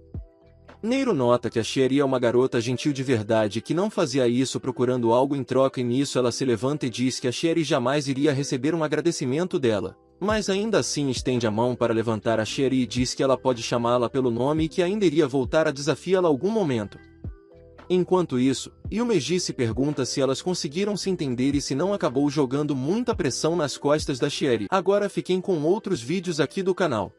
Neiro nota que a Sherry é uma garota gentil de verdade que não fazia isso procurando algo em troca, e nisso ela se levanta e diz que a Sherry jamais iria receber um agradecimento dela, mas ainda assim estende a mão para levantar a Sherry e diz que ela pode chamá-la pelo nome e que ainda iria voltar a desafiá-la algum momento. Enquanto isso, Yumeji se pergunta se elas conseguiram se entender e se não acabou jogando muita pressão nas costas da Sherry. Agora fiquem com outros vídeos aqui do canal.